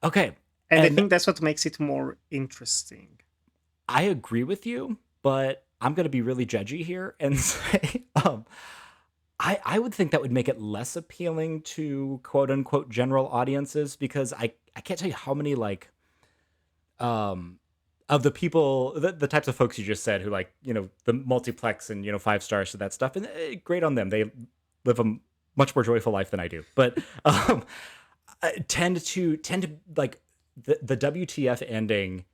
Okay, And I and think that's what makes it more interesting. I agree with you, but I'm going to be really judgy here and say, I would think that would make it less appealing to quote unquote general audiences, because I can't tell you how many, like, um, of the people, the types of folks you just said who, like, the multiplex and, 5 stars to that stuff, and great on them. They live a much more joyful life than I do, but I tend to like the WTF ending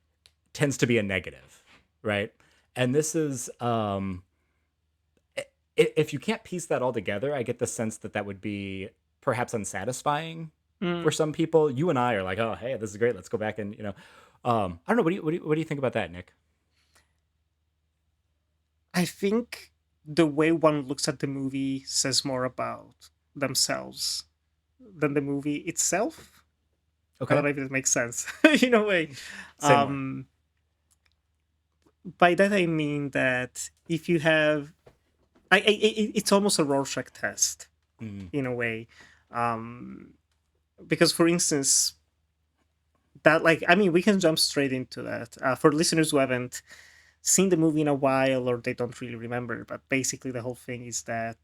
tends to be a negative, right? And this is, if you can't piece that all together, I get the sense that that would be perhaps unsatisfying for Mm, some people. You and I are like, oh, hey, this is great. Let's go back and, I don't know. What do you think about that, Nick? I think the way one looks at the movie says more about themselves than the movie itself. I don't Okay, know if it makes sense in a way. say more. Um, by that I mean that if you have, it's almost a Rorschach test Mm. in a way, um, because for instance, that like I mean we can jump straight into that for listeners who haven't seen the movie in a while or they don't really remember. But basically, the whole thing is that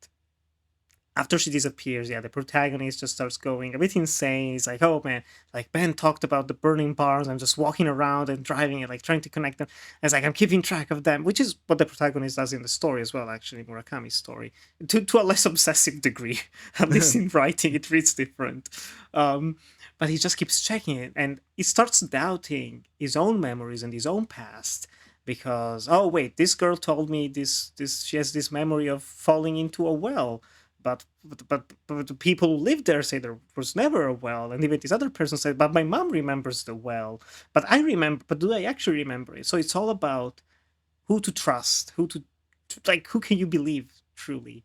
after she disappears, yeah, the protagonist just starts going a bit insane. He's like, "Oh man, like Ben talked about the burning barns. I'm just walking around and driving it, like trying to connect them." And it's like I'm keeping track of them, which is what the protagonist does in the story as well. Actually, Murakami's story, to a less obsessive degree. At least in writing, it reads different. Um, but he just keeps checking it, and he starts doubting his own memories and his own past because, oh wait, this girl told me this she has this memory of falling into a well, but the people who lived there say there was never a well, and even this other person said, but my mom remembers the well, but I remember, but do I actually remember it? So it's all about who to trust, like who can you believe truly.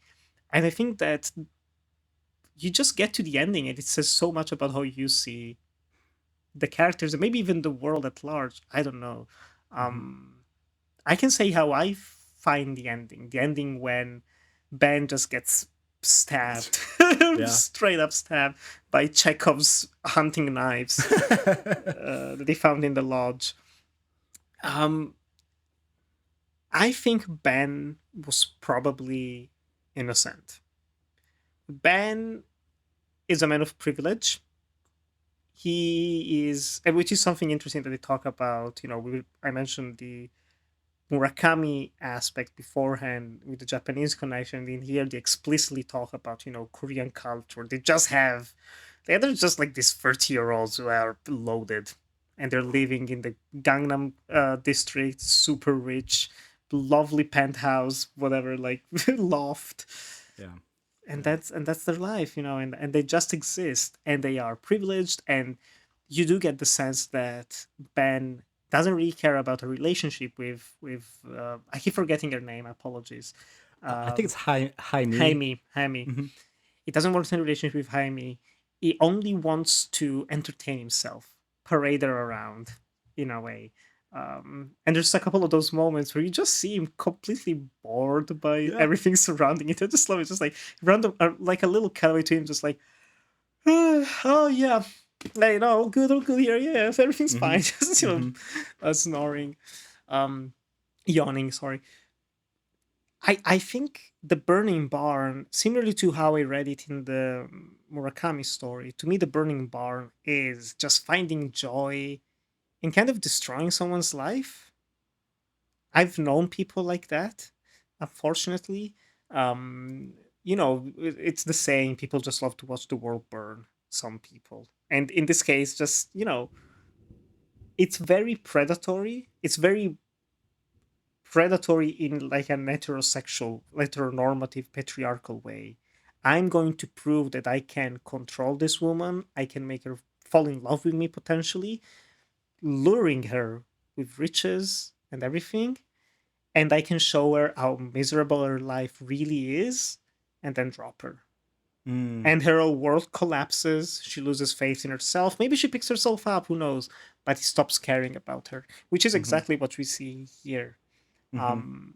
And I think that you just get to the ending and it says so much about how you see the characters and maybe even the world at large. I don't know. Mhm. um I can say how I find the ending when Ben just gets stabbed, Yeah. straight up stabbed by Chekhov's hunting knives that they found in the lodge. Um, I think Ben was probably innocent. Ben is a man of privilege. He is, and which is something interesting that they talk about. I mentioned the Murakami aspect beforehand with the Japanese connection. In here, they explicitly talk about Korean culture. They're just like these 30-year-olds who are loaded, and they're living in the Gangnam district, super rich, lovely penthouse, whatever, like loft, Yeah. and Yeah. that's their life, and they just exist, and they are privileged, and you do get the sense that Ben doesn't really care about a relationship with I keep forgetting her name, apologies. I think um it's high me. Jaime. Hmm. He doesn't want a relationship with Jaime. He only wants to entertain himself, parade her around in a way. And there's a couple of those moments where you just see him completely bored by Yeah. everything surrounding it. I just love it. Just like random, like a little cutaway to him, just like, oh yeah, like, no, all good here. Yeah, everything's Hmm. fine. Just Hmm. snoring, um, yawning. Sorry. I think the burning barn, similarly to how I read it in the Murakami story, to me the burning barn is just finding joy in kind of destroying someone's life. I've known people like that, unfortunately. Um, it's the saying, people just love to watch the world burn. Some people, and in this case, just it's very predatory. It's very predatory in like an heterosexual, heteronormative, patriarchal way. I'm going to prove that I can control this woman. I can make her fall in love with me potentially, luring her with riches and everything. And I can show her how miserable her life really is and then drop her. Mm. And her whole world collapses. She loses faith in herself. Maybe she picks herself up, who knows? But he stops caring about her, which is Hmm. exactly what we see here. Hmm. Um,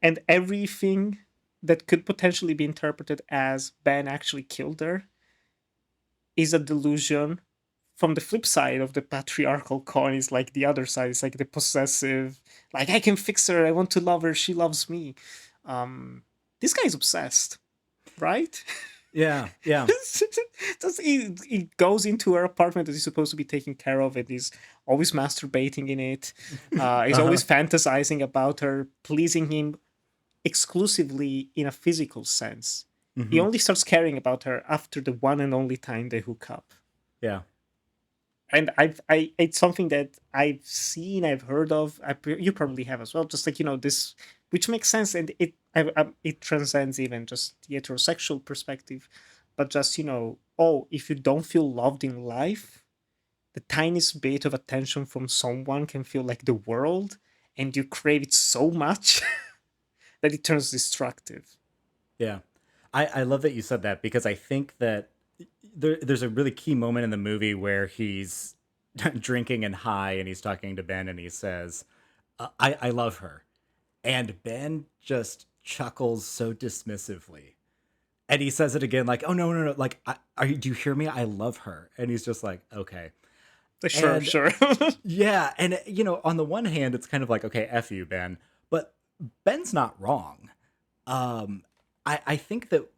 and everything that could potentially be interpreted as Ben actually killed her is a delusion. From the flip side of the patriarchal coin is like the other side. It's like the possessive, like I can fix her, I want to love her, she loves me. um this guy is obsessed, right? Yeah. Yeah. He goes into her apartment that he's supposed to be taking care of, and he's always masturbating in it. He's Uh-huh. always fantasizing about her, pleasing him exclusively in a physical sense. He Hmm. only starts caring about her after the one and only time they hook up. Yeah. And it's something that I've seen, I've heard of. You probably have as well. Just like this, which makes sense, and it transcends even just the heterosexual perspective. But just oh, if you don't feel loved in life, the tiniest bit of attention from someone can feel like the world, and you crave it so much that it turns destructive. Yeah. I love that you said that because I think that there's a really key moment in the movie where he's drinking and high and he's talking to Ben and he says, I love her. And Ben just chuckles so dismissively. And he says it again, like, oh, no, no, no. Like, do you hear me? I love her. And he's just like, okay. Sure, And sure. yeah. And, on the one hand, it's kind of like, okay, F you, Ben. But Ben's not wrong. I think that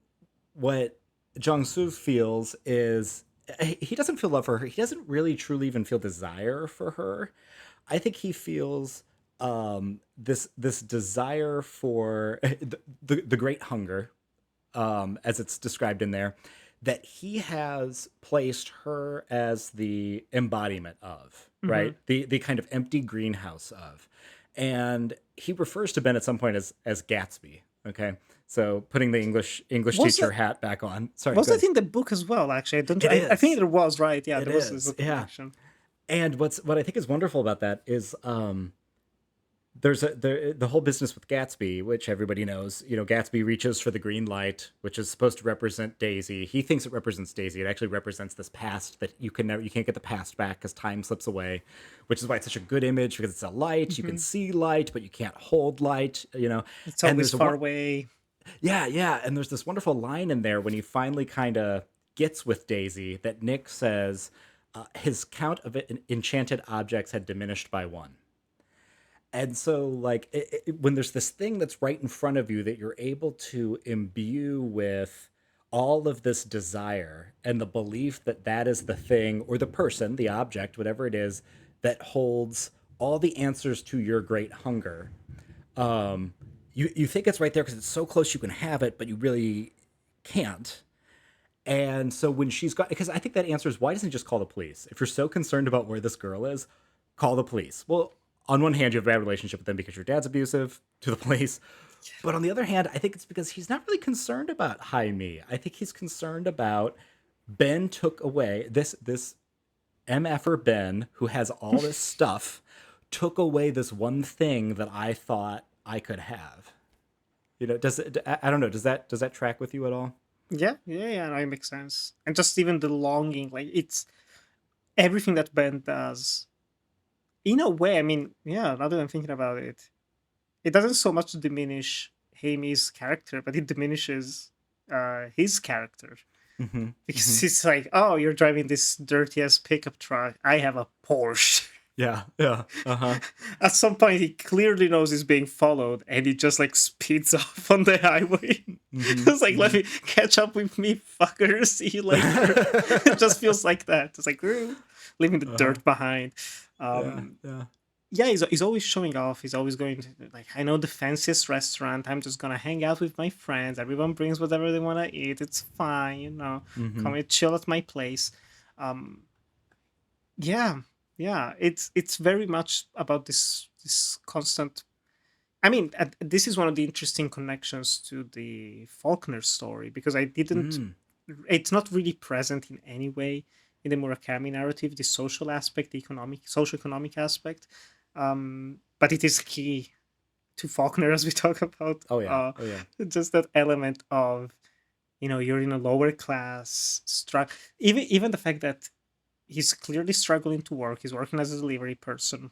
what Jong-soo feels is he doesn't feel love for her. He doesn't really truly even feel desire for her. I think he feels this desire for the great hunger, as it's described in there, that he has placed her as the embodiment of, Hmm. right? The kind of empty greenhouse of. And he refers to Ben at some point as Gatsby. Okay. So putting the English Was teacher that hat back on. Sorry, was go that ahead. in the book as well? Actually, I don't. It I think is. there was, right. Yeah, It there was this is. Yeah. connection. And what I think is wonderful about that is there's the whole business with Gatsby, which everybody knows. Gatsby reaches for the green light, which is supposed to represent Daisy. He thinks it represents Daisy. It actually represents this past that you can't get the past back because time slips away, which is why it's such a good image because it's a light. You can Hmm. see light, but you can't hold light. It's And always there's far away. yeah, yeah, and there's this wonderful line in there when he finally kind of gets with Daisy that Nick says his count of enchanted objects had diminished by one. And so, like, when there's this thing that's right in front of you that you're able to imbue with all of this desire and the belief that that is the thing or the person, the object, whatever it is, that holds all the answers to your great hunger, um, you think it's right there because it's so close you can have it, but you really can't. And so when she's got, because I think that answer is why doesn't he just call the police? If you're so concerned about where this girl is, call the police. Well, on one hand, you have a bad relationship with them because your dad's abusive to the police. But on the other hand, I think it's because he's not really concerned about Jaime. I think he's concerned about Ben took away this MFer Ben, who has all this stuff, took away this one thing that I thought I could have. Does it? I don't know. Does that track with you at all? Yeah, yeah, yeah. No, it makes sense. And just even the longing, like it's everything that Ben does. In a way, I mean, yeah. Now that I'm thinking about it, it doesn't so much diminish Amy's character, but it diminishes his character Mm-hmm. Mm-hmm. because it's like, oh, you're driving this dirty ass pickup truck. I have a Porsche. Yeah. Yeah. Uh huh. At some point, he clearly knows he's being followed, and he just like speeds off on the highway. Mm-hmm. It's like, let me catch up with me, fucker. See you later. It just feels like that. It's like, leaving the Uh-huh. dirt behind. Yeah. Um, Yeah. yeah, he's always showing off. He's always going to, like, I know the fanciest restaurant. I'm just gonna hang out with my friends. Everyone brings whatever they want to eat. It's fine. Mm-hmm. Come and chill at my place. Um, yeah, yeah. It's very much about this constant. I mean, this is one of the interesting connections to the Faulkner story because I didn't. Mm. It's not really present in any way in the Murakami narrative. The social aspect, the social economic aspect, but it is key to Faulkner as we talk about. Oh yeah. Oh yeah. Just that element of you're in a lower class, even the fact that he's clearly struggling to work. He's working as a delivery person.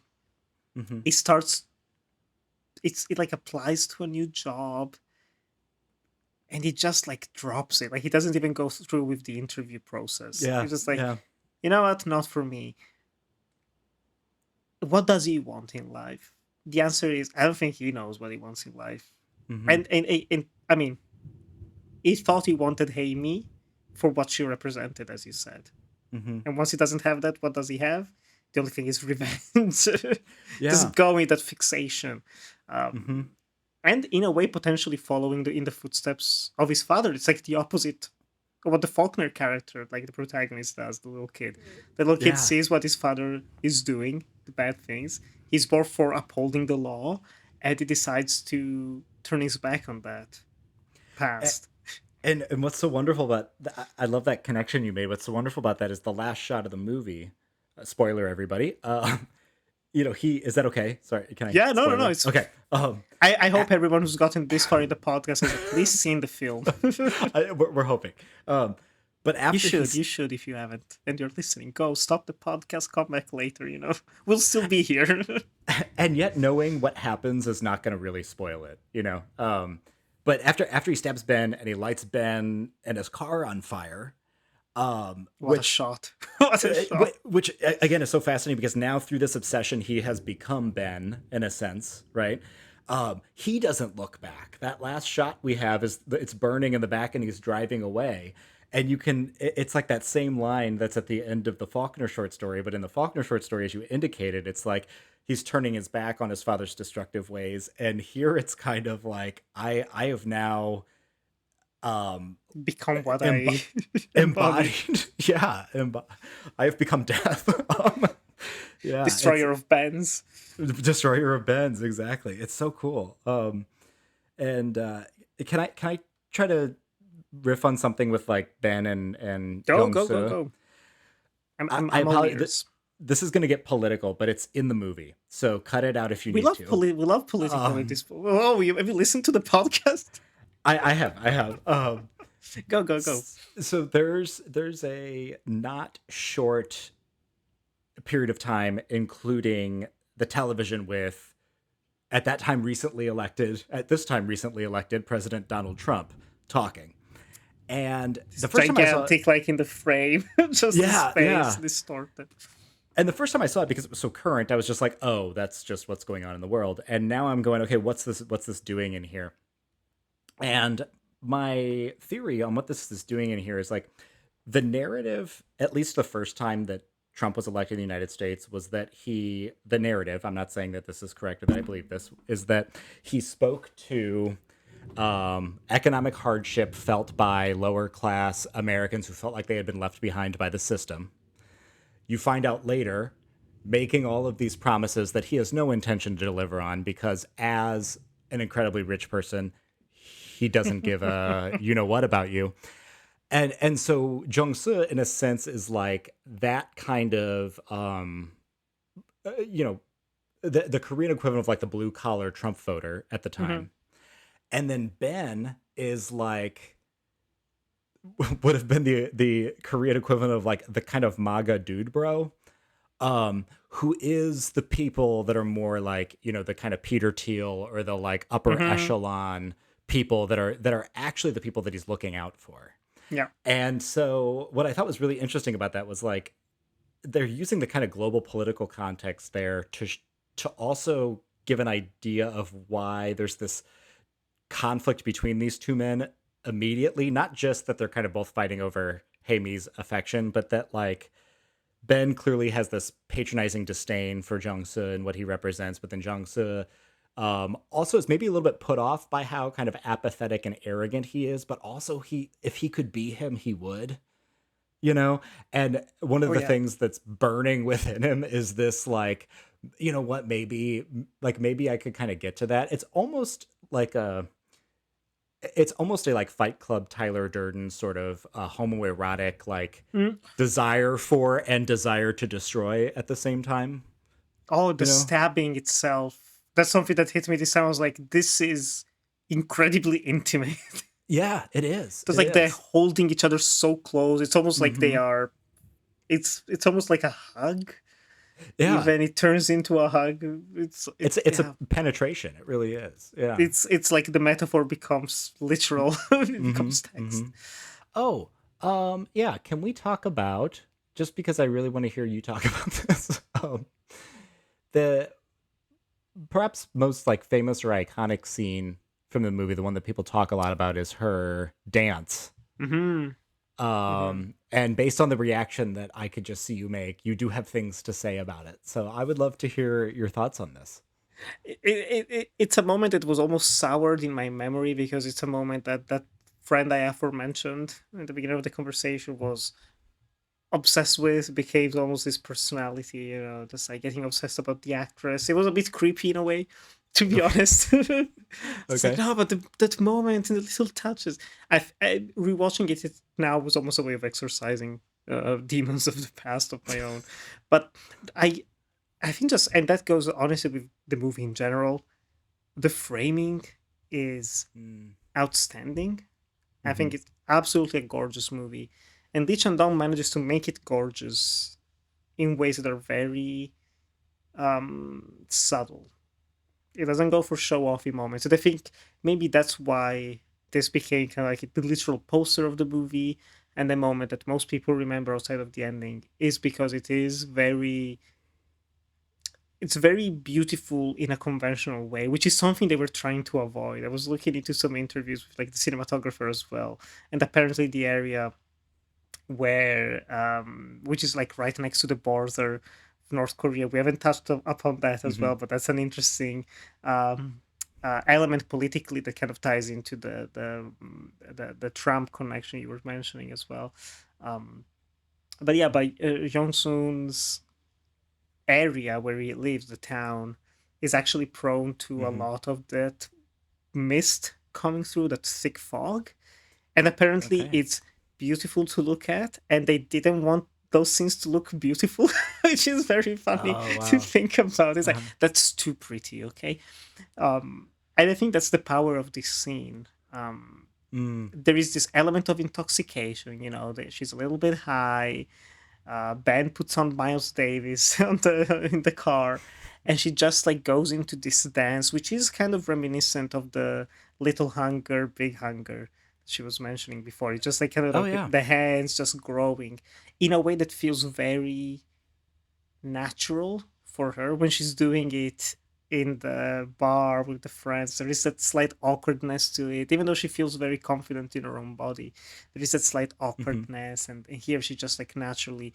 Mm-hmm. He starts it like applies to a new job and he just like drops it. Like he doesn't even go through with the interview process. Yeah. He's just like, Yeah. you know what, not for me. What does he want in life? The answer is I don't think he knows what he wants in life. Mm-hmm. And I mean, he thought he wanted Amy for what she represented, as you said. Mm-hmm. And once he doesn't have that, what does he have? The only thing is revenge. Yeah. Just going that fixation. Mm-hmm. And in a way, potentially following in the footsteps of his father. It's like the opposite of what the Faulkner character, like the protagonist, does. The little kid, the little kid Yeah. sees what his father is doing, the bad things. He's more for upholding the law, and he decides to turn his back on that past. And what's so wonderful about I love that connection you made. What's so wonderful about that is the last shot of the movie. Spoiler, everybody. He is that okay? Sorry, can I? Yeah, no, no, no. Spoiler? It's Okay. I hope everyone who's gotten this far in the podcast has at least seen the film. We're hoping. But You after should, he's you should if you haven't, and you're listening. Go stop the podcast, come back later. We'll still be here. and yet knowing what happens is not going to really spoil it, but after he stabs Ben and he lights Ben and his car on fire, What a which shot! What a shot! which again is so fascinating because now through this obsession he has become Ben in a sense, right? He doesn't look back. That last shot we have is it's burning in the back and he's driving away. And it's like that same line that's at the end of the Faulkner short story, but in the Faulkner short story, as you indicated, it's like he's turning his back on his father's destructive ways. And here it's kind of like, I have now Become what emb- I embody. embodied. Yeah. I have become death. Yeah. Destroyer of bands. Destroyer of Bens, exactly. It's so cool. And can I try to riff on something with like Ben and Go, Jong go, go, Soo? go. I'm, I, I'm, I I'm all apologize. ears. This is going to get political, but it's in the movie, so cut it out if you We need love to. we love political at Um, this point. Oh, have you listened to the podcast? I have. Go, go, go. So there's a not short period of time, including the television with at this time recently elected President Donald Trump talking. And It's the first time I saw it, gigantic, like in the frame, just his yeah, face yeah. distorted. And the first time I saw it, because it was so current, I was just like, oh, that's just what's going on in the world. And now I'm going, okay, what's this doing in here? And my theory on what this is doing in here is like the narrative, at least the first time that Trump was elected in the United States, was that the narrative, I'm not saying that this is correct or that I believe this, is that he spoke to economic hardship felt by lower class Americans who felt like they had been left behind by the system. You find out later, making all of these promises that he has no intention to deliver on because, as an incredibly rich person, he doesn't give a you know what about you. And so Jong Soo, in a sense, is like that kind of you know the Korean equivalent of like the blue collar Trump voter at the Hmm. time. And then Ben is like would have been the Korean equivalent of like the kind of MAGA dude bro, who is the people that are more like, the kind of Peter Thiel or the like upper Hmm. echelon people that are actually the people that he's looking out for. Yeah. And so what I thought was really interesting about that was like they're using the kind of global political context there to also give an idea of why there's this conflict between these two men immediately. Not just that they're kind of both fighting over Hae-Mi's affection, but that like Ben clearly has this patronizing disdain for Jong-soo and what he represents, but then Jong-soo also is maybe a little bit put off by how kind of apathetic and arrogant he is, but also if he could be him, he would, you know? And one of Oh the yeah. things that's burning within him is this like, you know what, maybe I could kind of get to that. It's almost a like Fight Club Tyler Durden sort of homoerotic like Mm. desire for and desire to destroy at the same time. Oh, the You know? stabbing itself. That's something that hit me this time. I was like, this is incredibly intimate. Yeah, it is. Just It like they're is. holding each other so close. It's almost like they Hmm. are. It's almost like a hug. Yeah, Even it turns into a hug. it's a Yeah. penetration. It really is. Yeah. It's like the metaphor becomes literal. It Hmm. becomes text. Hmm. Oh, yeah. Can we talk about, just because I really want to hear you talk about this, the perhaps most like famous or iconic scene from the movie, the one that people talk a lot about, is her dance. Hmm. Hmm. And based on the reaction that I could just see you make, you do have things to say about it. So I would love to hear your thoughts on this. It's a moment that was almost soured in my memory because it's a moment that friend I aforementioned in the beginning of the conversation was obsessed with, became almost his personality, just like getting obsessed about the actress. It was a bit creepy in a way, to be Okay. honest. It's like, Okay. no, but that moment and the little touches. Rewatching it now was almost a way of exercising demons of the past of my own. But I I think just, and that goes honestly with the movie in general, the framing is Mm. outstanding. I think Hmm. it's absolutely a gorgeous movie. And Lee Chang-Dong manages to make it gorgeous in ways that are very subtle. It doesn't go for show-offy moments. And I think maybe that's why this became kind of like the literal poster of the movie, and the moment that most people remember outside of the ending is because it's very beautiful in a conventional way, which is something they were trying to avoid. I was looking into some interviews with like the cinematographer as well, and apparently the area where which is like right next to the border of North Korea. We haven't touched upon that as Hmm. well, but that's an interesting element politically that kind of ties into the Trump connection you were mentioning as well. Um, but yeah, by Jong Soon's area where he lives, the town, is actually prone to a Hmm. lot of that mist coming through, that thick fog, and apparently Okay. it's beautiful to look at, and they didn't want those scenes to look beautiful, which is very funny Oh to wow. think about. It's like Uh-huh. that's too pretty, okay. And I think that's the power of this scene. Mm. There is this element of intoxication, that she's a little bit high. Ben puts on Miles Davis in the car, and she just like goes into this dance, which is kind of reminiscent of the Little Hunger, Big Hunger she was mentioning before. It's just like kind of Oh like yeah. the hands just growing in a way that feels very natural for her when she's doing it in the bar with the friends. There is that slight awkwardness to it, even though she feels very confident in her own body. There is that slight Hmm. awkwardness, and here she just like naturally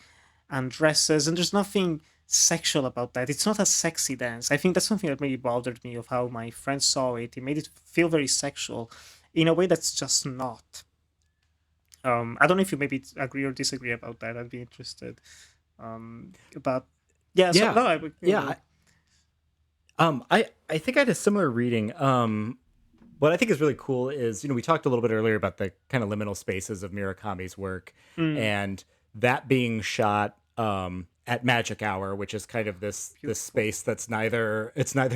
undresses, and there's nothing sexual about that. It's not a sexy dance. I think that's something that maybe bothered me of how my friends saw it. It made it feel very sexual in a way that's just not. I don't know if you maybe agree or disagree about that. I'd be interested. But yeah, so Yeah. no, I would Yeah. I think I had a similar reading. What I think is really cool is, we talked a little bit earlier about the kind of liminal spaces of Murakami's work, mm, and that being shot at magic hour, which is kind of this beautiful. space that's neither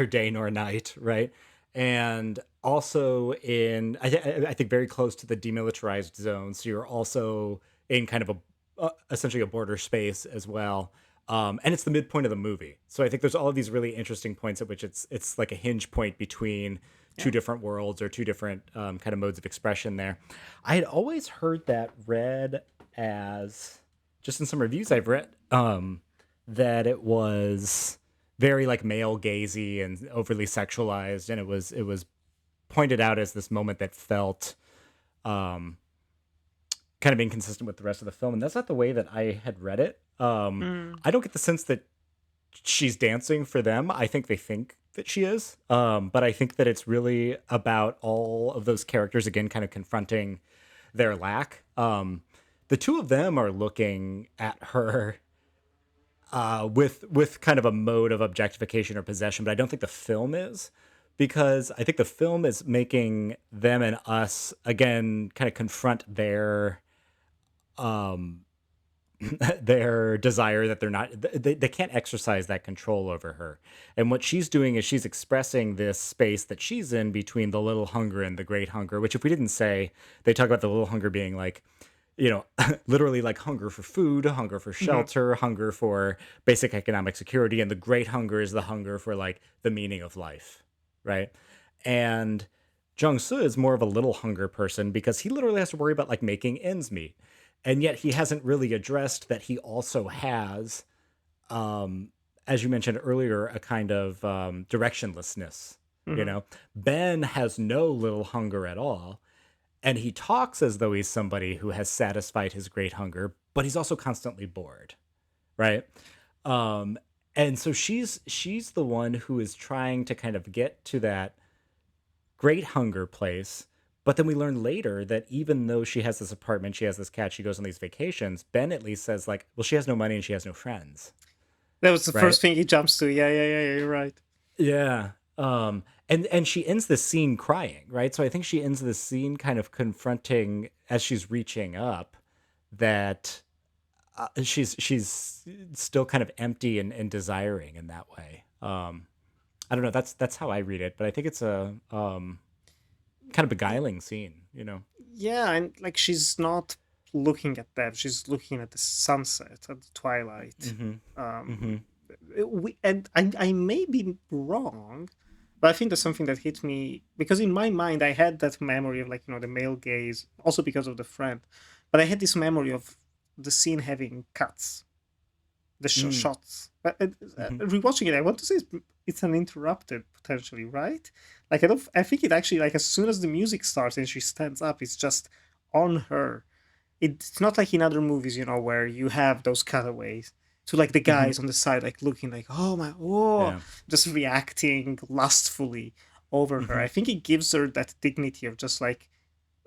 day nor night, right? And also I think very close to the demilitarized zone, so you're also in kind of essentially a border space as well. And it's the midpoint of the movie, so I think there's all of these really interesting points at which it's like a hinge point between two Yeah. different worlds or two different kind of modes of expression there. I had always heard that read as, just in some reviews I've read, that it was very like male gazy and overly sexualized, and it was pointed out as this moment that felt um, kind of inconsistent with the rest of the film, and that's not the way that I had read it. Mm, I don't get the sense that she's dancing for them. I think they think that she is. But I think that it's really about all of those characters again kind of confronting their lack. The two of them are looking at her with kind of a mode of objectification or possession, but I don't think the film is, because I think the film is making them and us again kind of confront um their desire that they can't exercise that control over her. And what she's doing is she's expressing this space that she's in between the little hunger and the great hunger, which, if we didn't say, they talk about the little hunger being like, literally like hunger for food, hunger for mhm. shelter, hunger for basic economic security, and the great hunger is the hunger for like the meaning of life, right? And Jung Soo is more of a little hunger person because he literally has to worry about like making ends meet. And yet he hasn't really addressed that he also has, um, as you mentioned earlier, a kind of directionlessness. You Mhm. know, Ben has no little hunger at all, and he talks as though he's somebody who has satisfied his great hunger, but he's also constantly bored, right? Um, and so she's the one who is trying to kind of get to that great hunger place. But then we learn later that even though she has this apartment, she has this cat, she goes on these vacations, Ben at least says, like, well, she has no money and she has no friends, That was the right? first thing he jumps to. Yeah, yeah, yeah, yeah. You're right. Yeah. And she ends this scene crying, right? So I think she ends this scene kind of confronting, as she's reaching up, that she's still kind of empty and desiring in that way. I don't know. That's how I read it, but I think it's a kind of Y- beguiling scene. Yeah, and like she's not. looking at that. She's looking at the sunset, at the twilight. Mm-hmm. Mm-hmm. Um, and I may be wrong, but I think that's something that hit me because in my mind I had that memory of, like, the male gaze, also because of the friend, but I had this memory of the scene having cuts, the Mm, shots. But mm-hmm. rewatching it, I want to say it's uninterrupted potentially, right? Like, I don't. I think it actually, like, as soon as the music starts and she stands up, it's just on her. It's not like in other movies, where you have those cutaways to, like, the Mm-hmm. guys on the side, like, looking like, oh my, oh, Yeah. just reacting lustfully over her. Mm-hmm. I think it gives her that dignity of just, like,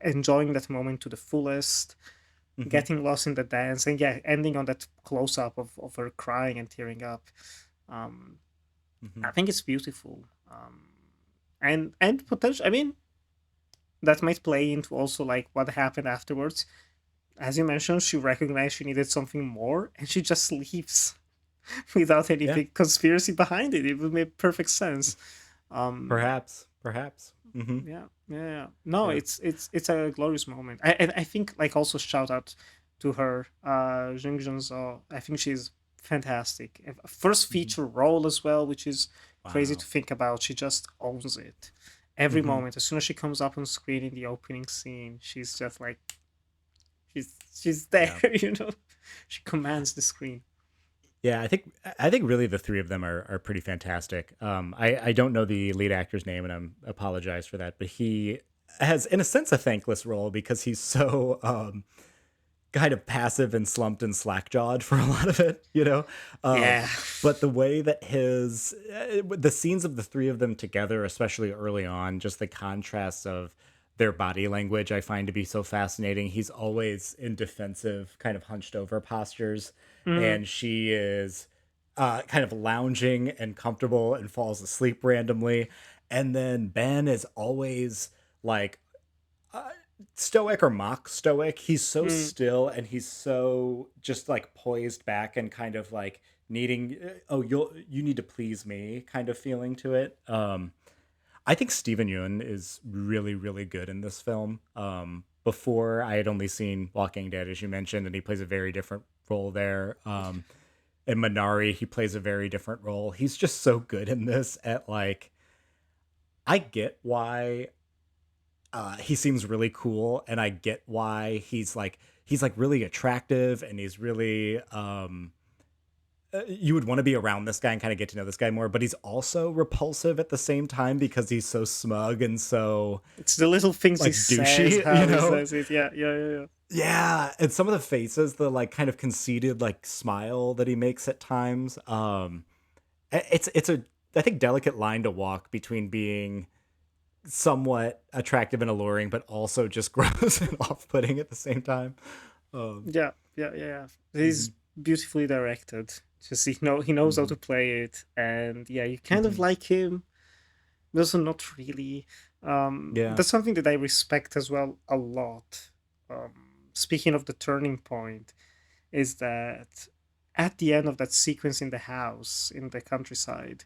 enjoying that moment to the fullest, Mm-hmm. getting lost in the dance, and yeah, ending on that close up of her crying and tearing up. Um, Mm-hmm. I think it's beautiful. And potential. I mean, that might play into also, like, what happened afterwards. As you mentioned, she recognized she needed something more, and she just leaves without any Yeah. big conspiracy behind it. It would make perfect sense. Um, Perhaps. Perhaps. Mm-hmm. yeah, yeah, yeah. No, Yeah. it's a glorious moment. And I think, like, also shout out to her, Jung Junzo. I think she's fantastic. First Mm-hmm. feature role as well, which is crazy Wow. to think about. She just owns it. Every Mm-hmm. moment, as soon as she comes up on screen in the opening scene, she's just like, she's there. Yeah. She commands the screen. Yeah, I think really the three of them are pretty fantastic. I don't know the lead actor's name, and I apologize for that, but he has, in a sense, a thankless role because he's so kind of passive and slumped and slack-jawed for a lot of it, you know. Yeah. But the way that the scenes of the three of them together, especially early on, just the contrast of their body language, I find to be so fascinating. He's always in defensive, kind of hunched over postures, Mm, and she is kind of lounging and comfortable and falls asleep randomly. And then Ben is always like uh, stoic or mock stoic. He's so mm. still and he's so just like poised back and kind of like needing oh you need to please me kind of feeling to it. I think Steven Yeun is really really good in this film. Before I had only seen Walking Dead, as you mentioned, and he plays a very different role there. In Minari, he plays a very different role. He's just so good in this at like I get why he seems really cool, and I get why he's like really attractive, and he's really you would want to be around this guy and kind of get to know this guy more, but he's also repulsive at the same time because he's so smug and so It's the little things he like says, douchey, you how he know? says it. Yeah, yeah, yeah, yeah. Yeah, and some of the faces, the like kind of conceited like smile that he makes at times, it's a I think delicate line to walk between being somewhat attractive and alluring, but also just gross and off-putting at the same time. Um, Yeah, yeah, yeah, yeah. He's mhm, beautifully directed. Just he knows how mhm, to play it, and yeah, you kind of mhm. like him, but also not really. Yeah. That's something that I respect as well a lot. Um, Speaking of the turning point, is that at the end of that sequence in the house in the countryside,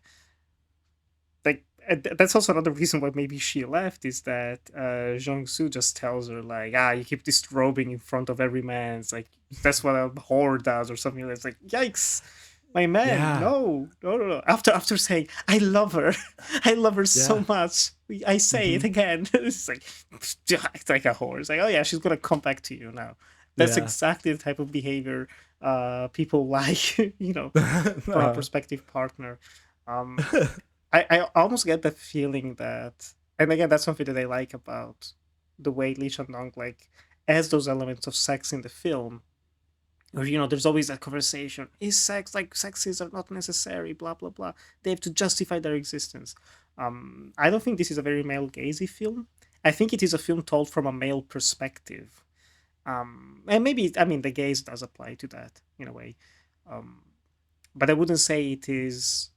like, that's also another reason why maybe she left, is that Jong Soo just tells her, like, you keep disrobing in front of every man. It's like, that's what a whore does or something. It's like, yikes, my man, Yeah. no, no, no, no. After saying, I love her, I love her Yeah. so much, I say it Mhm. again. It's like a whore. It's like, oh yeah, she's gonna come back to you now. That's Yeah. exactly the type of behavior people like, from a Uh, prospective partner. Um, I almost get the feeling that, and again, that's something that I like about the way Lee Chang-Dong, like, has those elements of sex in the film, where, there's always that conversation: is sex, like, sexes are not necessary, blah blah blah. They have to justify their existence. I don't think this is a very male gazy film. I think it is a film told from a male perspective. And maybe, I mean, the gaze does apply to that in a way. Um, but I wouldn't say it is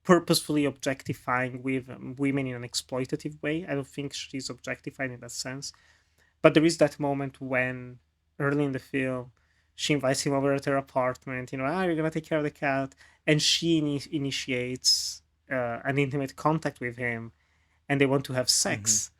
purposefully objectifying with women in an exploitative way. I don't think she's objectified in that sense. But there is that moment when, early in the film, she invites him over at her apartment. You're gonna take care of the cat, and she initiates an intimate contact with him, and they want to have mhm. sex.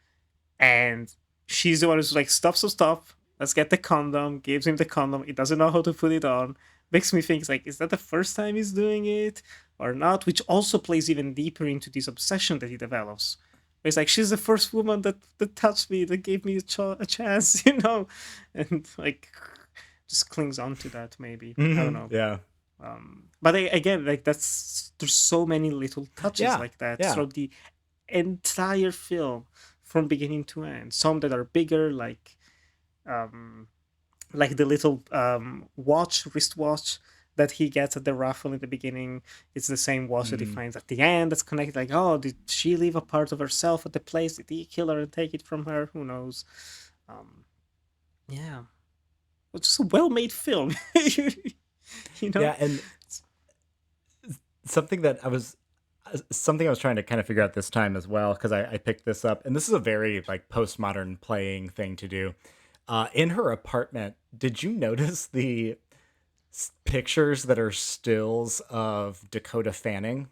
And she's the one who's like, stop, stop, stop. let's get the condom. Gives him the condom. He doesn't know how to put it on. Makes me think like, is that the first time he's doing it or not? Which also plays even deeper into this obsession that he develops. It's like she's the first woman that touched me, that gave me a chance, and like just clings on to that. Maybe I don't know. Yeah. But again, like there's so many little touches Yeah. like that Yeah. throughout the entire film from beginning to end. Some that are bigger, um, like the little wristwatch that he gets at the raffle in the beginning. It's the same watch that he Mm. finds at the end. That's connected. Like, oh, did she leave a part of herself at the place? Did he kill her and take it from her? Who knows? Um, yeah, it's just a well-made film. you know. Yeah, and something that I was something I was trying to kind of figure out this time as well, because I picked this up, and this is a very like postmodern playing thing to do. In her apartment, did you notice the pictures that are stills of Dakota Fanning?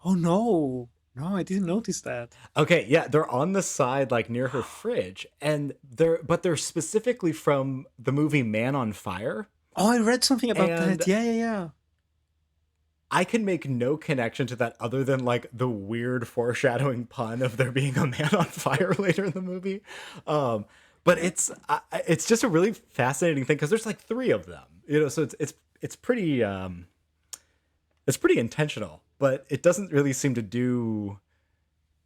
Oh no, no, I didn't notice that. Okay, yeah, they're on the side, like near her fridge, and they're specifically from the movie Man on Fire, Oh, I read something about that. and Yeah, yeah, yeah. I can make no connection to that other than like the weird foreshadowing pun of there being a man on fire later in the movie. Um, but it's just a really fascinating thing because there's like three of them, so it's pretty it's pretty intentional, but it doesn't really seem to do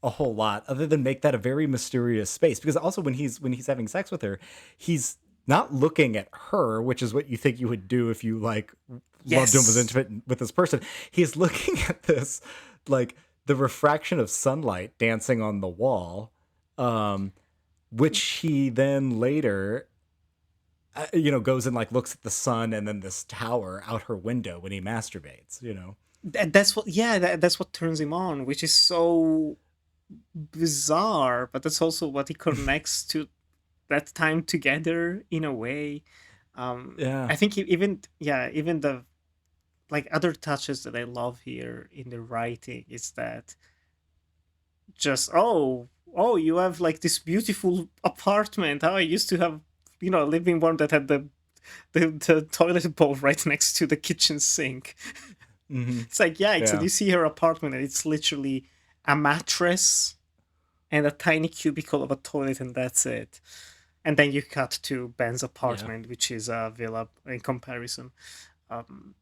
a whole lot other than make that a very mysterious space, because also when he's having sex with her, he's not looking at her, which is what you think you would do if you like loved and was Yes, intimate with this person. He's looking at this, like the refraction of sunlight dancing on the wall, um which he then later goes and like looks at the sun and then this tower out her window when he masturbates. that's what. Yeah, that's what turns him on, which is so bizarre. But that's also what he connects to that time together in a way. Yeah. I think even yeah, even the like other touches that I love here in the writing is that just you have like this beautiful apartment. How I used to have a living room that had the toilet bowl right next to the kitchen sink. Hmm. It's like, yeah, so Yeah. you see her apartment and it's literally a mattress and a tiny cubicle of a toilet, and that's it. And then you cut to Ben's Yeah. apartment, which is a villa in comparison. Um,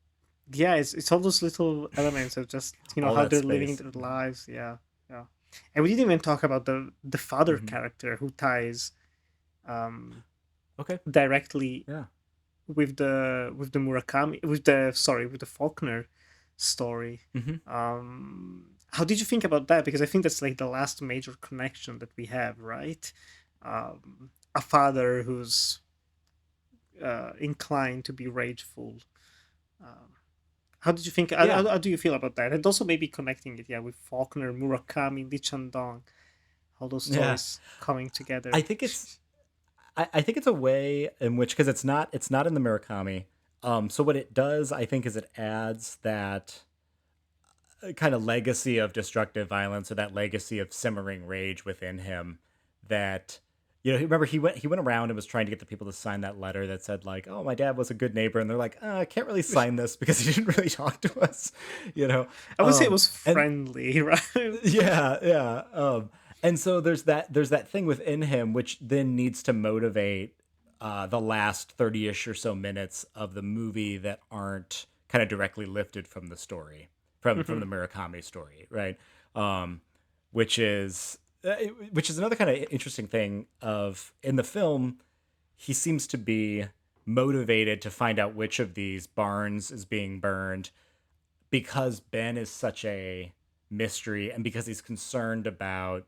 yeah, it's all those little elements of just All how that they're living space. their lives. Yeah, yeah. And we didn't even talk about the father Hmm. character who ties um, Okay. directly Yeah. with the Murakami with the Faulkner story. Hmm. How did you think about that? Because I think that's like the last major connection that we have, right? A father who's inclined to be rageful. Um, how did you think? Yeah. How do you feel about that? And also maybe connecting it, yeah, with Faulkner, Murakami, Lee Chang-Dong, all those Yeah. stories coming I together. think it's I think it's a way in which, because it's not in the Murakami. So what it does, I think, is it adds that kind of legacy of destructive violence, or that legacy of simmering rage within him. That remember he went around and was trying to get the people to sign that letter that said like, "Oh, my dad was a good neighbor," and they're like, "I can't really sign this because he didn't really talk to us," you know. I would say it was And friendly, right? yeah, yeah. And so there's that thing within him which then needs to motivate the last 30-ish or so minutes of the movie that aren't kind of directly lifted from the story, from the Mhm. Murakami story, right? Um, which is which is another kind of interesting thing of in the film. He seems to be motivated to find out which of these barns is being burned, because Ben is such a mystery, and because he's concerned about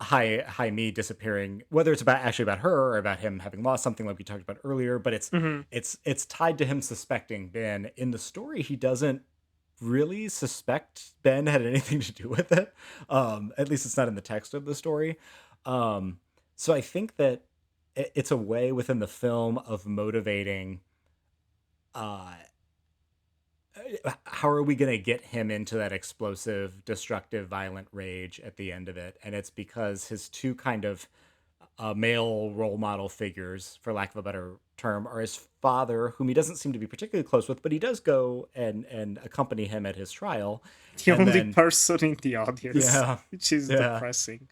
high me disappearing, whether it's about her or about him having lost something like we talked about earlier. But it's Mhm. it's it's tied to him suspecting Ben. In the story, he doesn't really suspect Ben had anything to do with it. At least it's not in the text of the story. Um, so I think that it's a way within the film of motivating uh how are we going to get him into that explosive, destructive, violent rage at the end of it? And it's because his two kind of male role model figures, for lack of a better term, are his father, whom he doesn't seem to be particularly close with, but he does go and accompany him at his trial, The and only then person in the audience, yeah, which is yeah, depressing.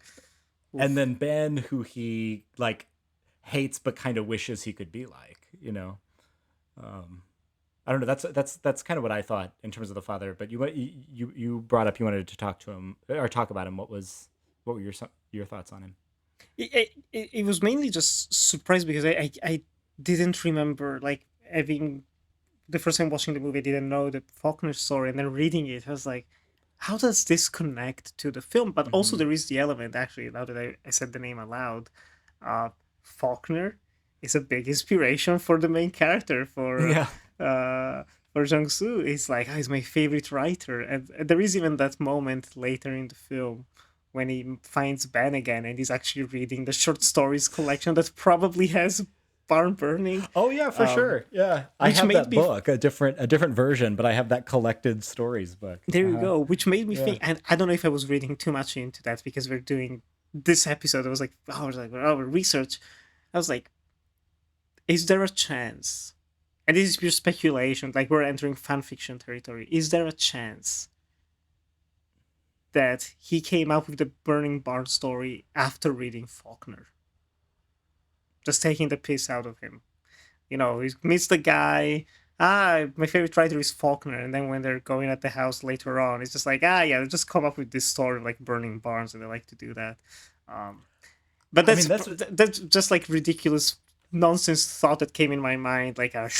and Oof. then Ben, who he like hates but kind of wishes he could be like, you know. Um, I don't know. That's kind of what I thought in terms of the father. But you brought up you wanted to talk to him or talk about him. What were your thoughts on him? It was mainly just surprised because I didn't remember like having the first time watching the movie. I didn't know the Faulkner story, and then reading it, I was like, how does this connect to the film? But also Hmm. there is the element actually. Now that I said the name aloud, Faulkner is a big inspiration for the main character Yeah. uh, for Jung Soo. It's like, oh, he's my favorite writer, and there is even that moment later in the film when he finds Ben again and he's actually reading the short stories collection that probably has barn burning, Oh yeah, for um, sure. Yeah, I which have made that me book, a different version, but I have that collected stories book. there Uh you huh. go, which made me Yeah. think, and I don't know if I was reading too much into that because we're doing this episode. I was like, oh, research. I was like, is there a chance? And this is pure speculation, like we're entering fan fiction territory. Is there a chance that he came up with the Burning Barn story after reading Faulkner? Just taking the piss out of him. You know, he meets the guy. Ah, my favorite writer is Faulkner, and then when they're going at the house later on, it's just like, ah, yeah, they just come up with this story of like burning barns, and they like to do that. Um, but I mean, that's that's just like ridiculous nonsense thought that came in my mind, like a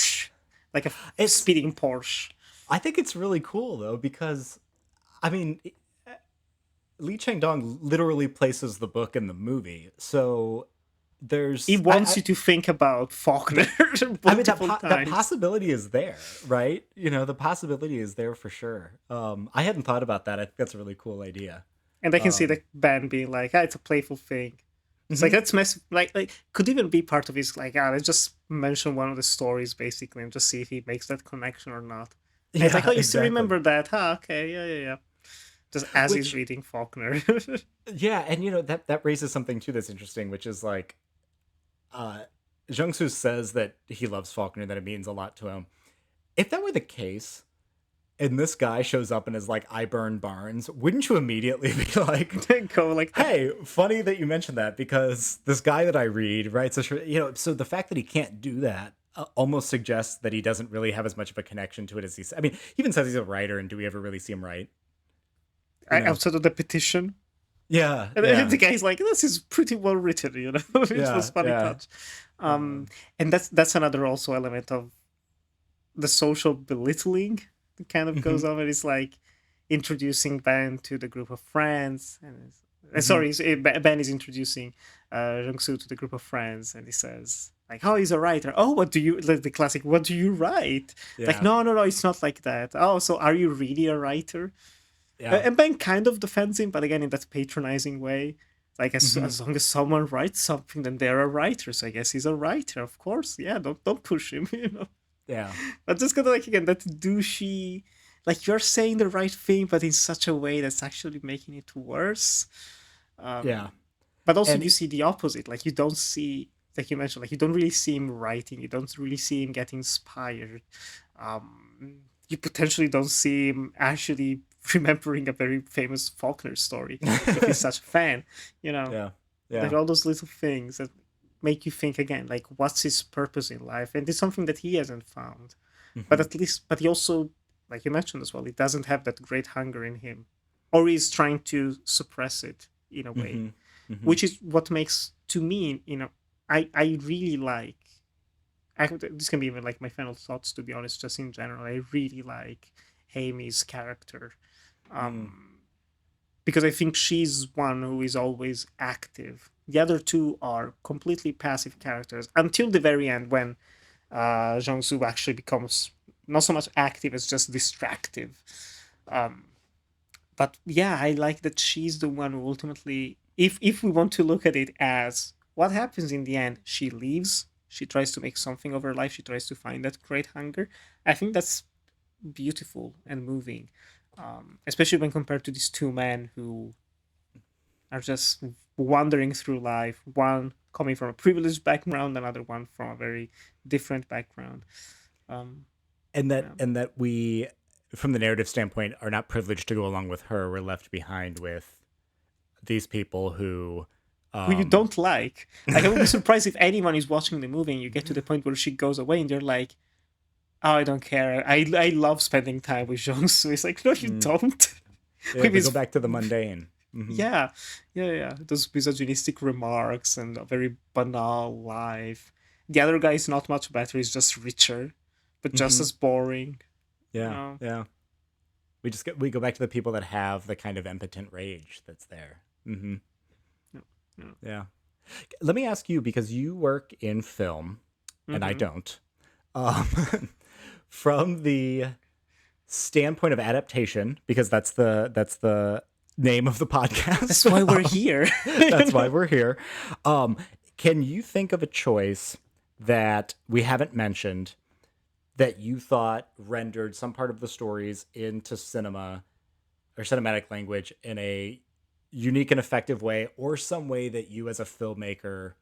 it's. speeding Porsche. I think it's really cool though because I mean, Lee Chang-Dong literally places the book in the movie, so He there's wants you to think about Faulkner I mean multiple that times. possibility is there, right? You know, the possibility is there for sure. I hadn't thought about that. I think that's a really cool idea. And I can see Um, the band being like, ah, it's a playful thing. It's like mhm. let's mess like could even be part of his like, ah, let's just mention one of the stories basically and just see if he makes that connection or not. And it's like, Yeah, oh, you still exactly. remember that? Huh? Okay, yeah, yeah, yeah. Just as he's Which reading Faulkner. yeah, and you know that raises something too that's interesting, which is like uh Jung-Soo says that he loves Faulkner, that it means a lot to him. If that were the case, and this guy shows up and is like, I burn barns, wouldn't you immediately be like, Go like that. hey, funny that you mentioned that because this guy that I read writes a, you know, so the fact that he can't do that almost suggests that he doesn't really have as much of a connection to it as I mean, he even says he's a writer, and do we ever really see him write? You know? Outside of the petition. Yeah, And the yeah, guy's like, this is pretty well written, you know, which was yeah, funny yeah. touch. Um, Um, and that's another also element of the social belittling that kind of hmm goes on. It's like introducing Ben to the group of friends, and hmm sorry, Ben is introducing Jung-Soo to the group of friends, and he says like, "Oh, he's a writer. Oh, what do you like the classic? What do you write?" Like, Yeah, no, no, no, it's not like that. Oh, so are you really a writer? yeah. And Ben kind of defends him, but again in that patronizing way. Like hmm as long as someone writes something, then they're a writer. So I guess he's a writer, of course. Yeah, don't push him, you know. Yeah, But just kind of like again that douchey, like you're saying the right thing, but in such a way that's actually making it worse. yeah. But also And you see the opposite. Like you don't see, like you mentioned, like you don't really see him writing. You don't really see him get inspired. You potentially don't see him actually remembering a very famous Faulkner story if he's such a fan. You know, yeah, like yeah. all those little things that make you think again, like what's his purpose in life, and it's something that he hasn't found. But hmm at least, but he also, like you mentioned as well, he doesn't have that great hunger in him, or he's trying to suppress it in a way, hmm hmm which is what makes to me, you know, I really like. This can be even like my final thoughts, to be honest. Just in general, I really like Amy's character, mm. um, because I think she's one who is always active. The other two are completely passive characters until the very end when Jong-soo actually becomes not so much active as just distractive. Um, but yeah, I like that she's the one who ultimately, if we want to look at it as what happens in the end, she leaves. She tries to make something of her life. She tries to find that great hunger. I think that's beautiful and moving, especially when compared to these two men who are just wandering through life. One coming from a privileged background, another one from a very different background. Um, and that yeah. and that we, from the narrative standpoint, are not privileged to go along with her. We're left behind with these people Who you um don't like I would be surprised if anyone is watching the movie and you get to the point where she goes away and they're like, oh, I don't care, I love spending time with Jong-soo. It's like, no, you mm, don't. yeah, With we go his, back to the mundane. yeah, yeah, those misogynistic remarks and a very banal life. The other guy is not much better, he's just richer, but just Hmm. as boring, you Yeah, know. yeah. We go back to the people that have the kind of impotent rage that's there. Hmm. Yeah, yeah. Yeah. Let me ask you, because you work in film and I Mm-hmm. don't. Um, from the standpoint of adaptation, because that's the name of the That's why podcast. we're here. That's why we're here. Um, can you think of a choice that we haven't mentioned that you thought rendered some part of the stories into cinema or cinematic language in a unique and effective way, or some way that you as a filmmaker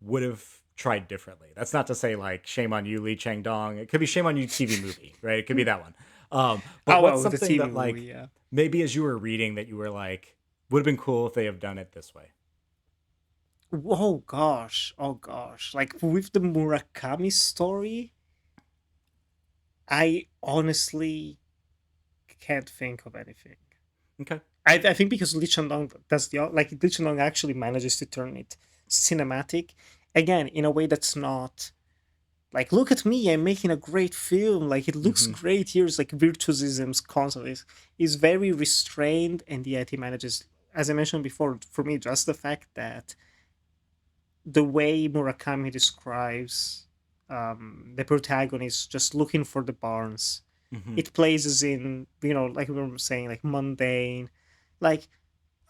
would have tried differently? That's not to say like shame on you, Lee Chang-Dong. It could be shame on you, TV movie, right? It could be that one. But Oh what's well, the something TV that movie, like yeah. maybe as you were reading that you were like, would have been cool if they have done it this way? Oh gosh, oh gosh. Like with the Murakami story, I honestly can't think of anything. Okay. I think because Lee Chang-Dong does like Lee Chang-Dong actually manages to turn it cinematic again in a way that's not like, look at me, I'm making a great film, like it looks Mm-hmm. great, here's like virtuosism's constantly is very restrained, and yet he manages, as I mentioned before, for me just the fact that the way Murakami describes the protagonist just looking for the barns, Mm-hmm. it places in, like we were saying, like mundane, like,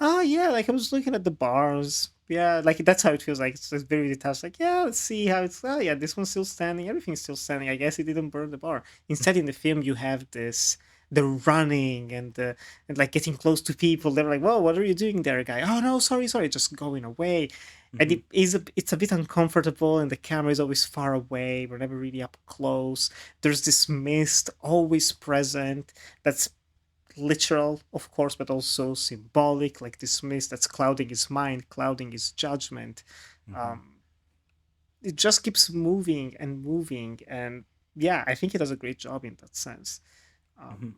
oh yeah, like I was looking at the barns. Yeah, like that's how it feels. Like it's just very detached. Like, yeah, let's see how it's. Oh yeah, this one's still standing. Everything's still standing. I guess it didn't burn the bar. Instead, in the film, you have this the running and like getting close to people. They're like, "Whoa, what are you doing there, guy?" Oh no, sorry, just going away. And Mm-hmm. it's a bit uncomfortable, and the camera is always far away. We're never really up close. There's this mist always present. That's literal, of course, but also symbolic, like this mist that's clouding his mind, clouding his judgment. Mm-hmm. Um, it just keeps moving and moving. And yeah, I think he does a great job in that sense. Mm-hmm. Um,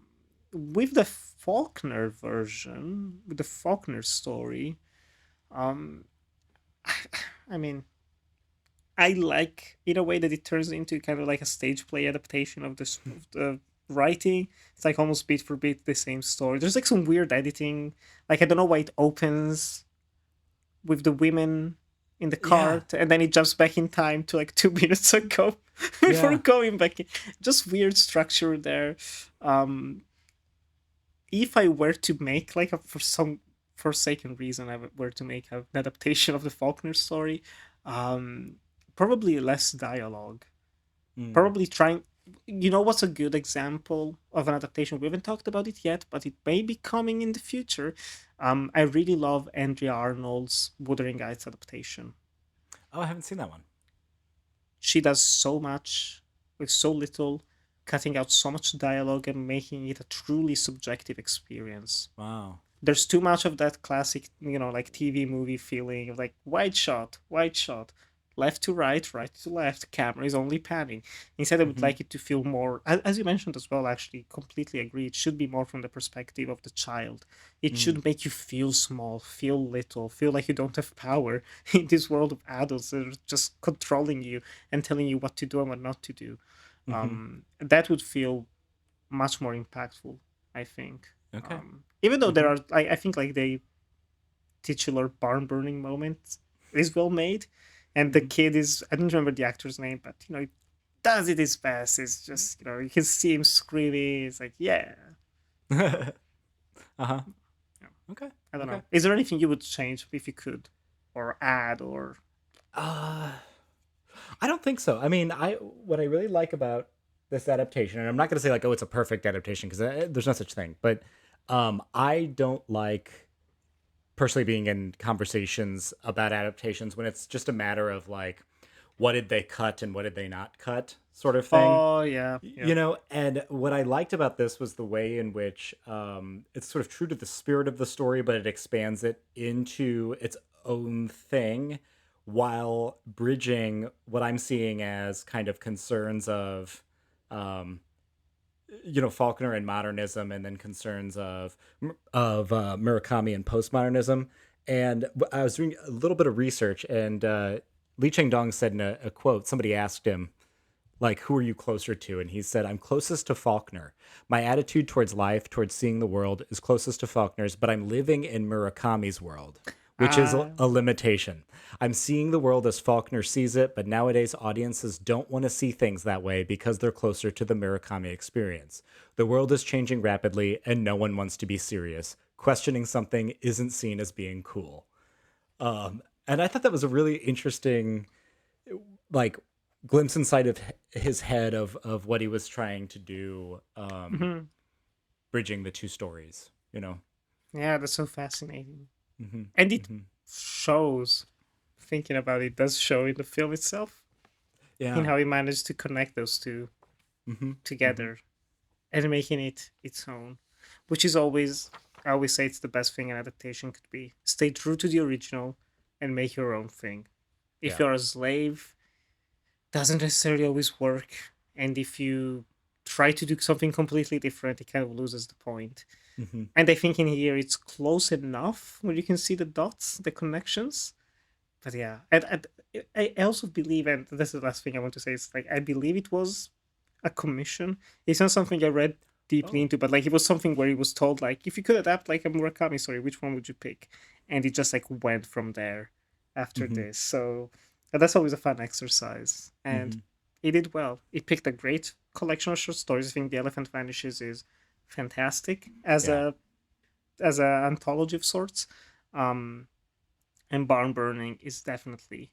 with the Faulkner version, with the Faulkner story, um, I mean, I like in a way that it turns into kind of like a stage play adaptation of the writing. It's like almost beat for beat the same story. There's like some weird editing. Like I don't know why it opens with the women in the Yeah. cart and then it jumps back in time to like 2 minutes ago before Yeah. going back in. Just weird structure there. Um, if I were to make like a for some forsaken reason were to make an adaptation of the Faulkner story, um, probably less dialogue. Mm. Probably trying. You know what's a good example of an adaptation? We haven't talked about it yet, but it may be coming in the future. I really love Andrea Arnold's Wuthering Heights adaptation. Oh, I haven't seen that one. She does so much with so little, cutting out so much dialogue and making it a truly subjective experience. Wow. There's too much of that classic, like TV movie feeling of like wide shot, left to right to left, camera is only panning. Instead, I would Mm-hmm. like it to feel more, as you mentioned as well, actually, completely agree. It should be more from the perspective of the child. It Mm. should make you feel small, feel little, feel like you don't have power in this world of adults that are just controlling you and telling you what to do and what not to do. Mm-hmm. That would feel much more impactful, I think. Okay. Even though there Mm-hmm. are, I think like the titular barn burning moment is well made, and the Mm-hmm. kid is, I don't remember the actor's name, but he does it his best. It's just, you can see him screaming. It's like, yeah. Uh-huh. Yeah. Okay. I don't Okay. know. Is there anything you would change if you could, or add, or Uh I don't think so. I mean, I what I really like about this adaptation, and I'm not going to say like, oh, it's a perfect adaptation because there's no such thing. But I don't like personally being in conversations about adaptations when it's just a matter of like, what did they cut and what did they not cut, sort of thing. Oh yeah, yeah. And what I liked about this was the way in which it's sort of true to the spirit of the story, but it expands it into its own thing while bridging what I'm seeing as kind of concerns of, um, Faulkner and modernism, and then concerns of Murakami and postmodernism. And I was doing a little bit of research, and Lee Chang-Dong said in a quote, somebody asked him, like, who are you closer to? And he said, I'm closest to Faulkner. My attitude towards life, towards seeing the world, is closest to Faulkner's, but I'm living in Murakami's world, which is Uh, a limitation. I'm seeing the world as Faulkner sees it, but nowadays audiences don't want to see things that way because they're closer to the Murakami experience. The world is changing rapidly, and no one wants to be serious. Questioning something isn't seen as being cool. And I thought that was a really interesting, like, glimpse inside of his head of what he was trying to do, mhm. bridging the two stories. Yeah, that's so fascinating, Hmm. and it Hmm. shows. Thinking about it, does show in the film itself, in Yeah. how he managed to connect those two Hmm. Hmm. together and making it its own, which is always, I always say, it's the best thing an adaptation could be: stay true to the original and make your own thing. If Yeah. you're a slave, doesn't necessarily always work, and if you try to do something completely different, it kind of loses the point. Hmm. And I think in here it's close enough where you can see the dots, the connections. But yeah, and I also believe, and that's the last thing I want to say, is like, I believe it was a commission. It's not something I read deeply Oh. into, but like, it was something where he was told, like, if you could adapt like a Murakami story, which one would you pick? And it just like went from there after Hmm. this. So that's always a fun exercise, and Hmm. he did well. He picked a great collection of short stories. I think The Elephant Vanishes is fantastic Yeah. as a anthology of sorts. Um, and Barn Burning is definitely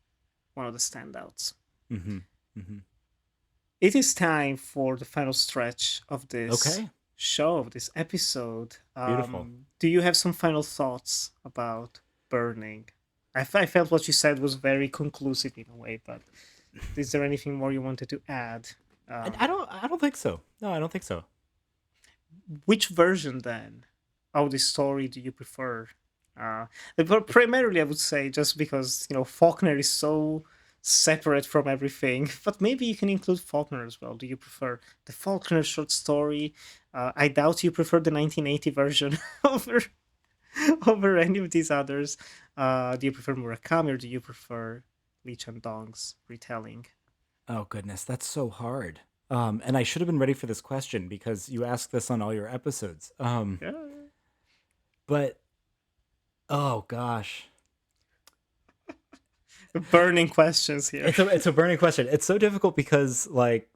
one of the standouts. Hmm. Hmm. It is time for the final stretch of this Okay. show, of this episode. Beautiful. Do you have some final thoughts about Burning? I felt what you said was very conclusive in a way, but is there anything more you wanted to add? I Um, don't. I don't think so. No, I don't think so. which version then of the story do you prefer? But primarily, I would say, just because Faulkner is so separate from everything. But maybe you can include Faulkner as well. Do you prefer the Faulkner short story? I doubt you prefer the 1980 version over over any of these others. Do you prefer Murakami, or do you prefer Lee Chang-Dong's retelling? Oh goodness, that's so hard. And I should have been ready for this question because you ask this on all your episodes. Yeah. But oh gosh, Burning questions here. it's a burning question. It's so difficult because like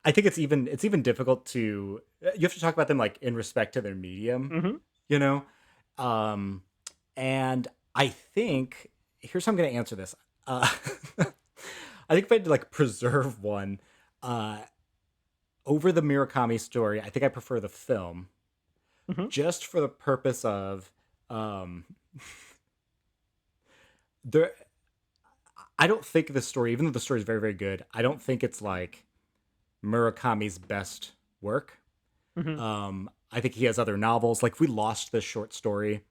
I think it's even difficult to you have to talk about them like in respect to their medium, Hmm. you know. Um, and I think here's how I'm going to answer this. Uh, I think if I had to like preserve one uh, over the Murakami story, I think I prefer the film Hmm. just for the purpose of um, there. I don't think the story, even though the story is very very good, I don't think it's like Murakami's best work. Hmm. I think he has other novels. Like if we lost this short story,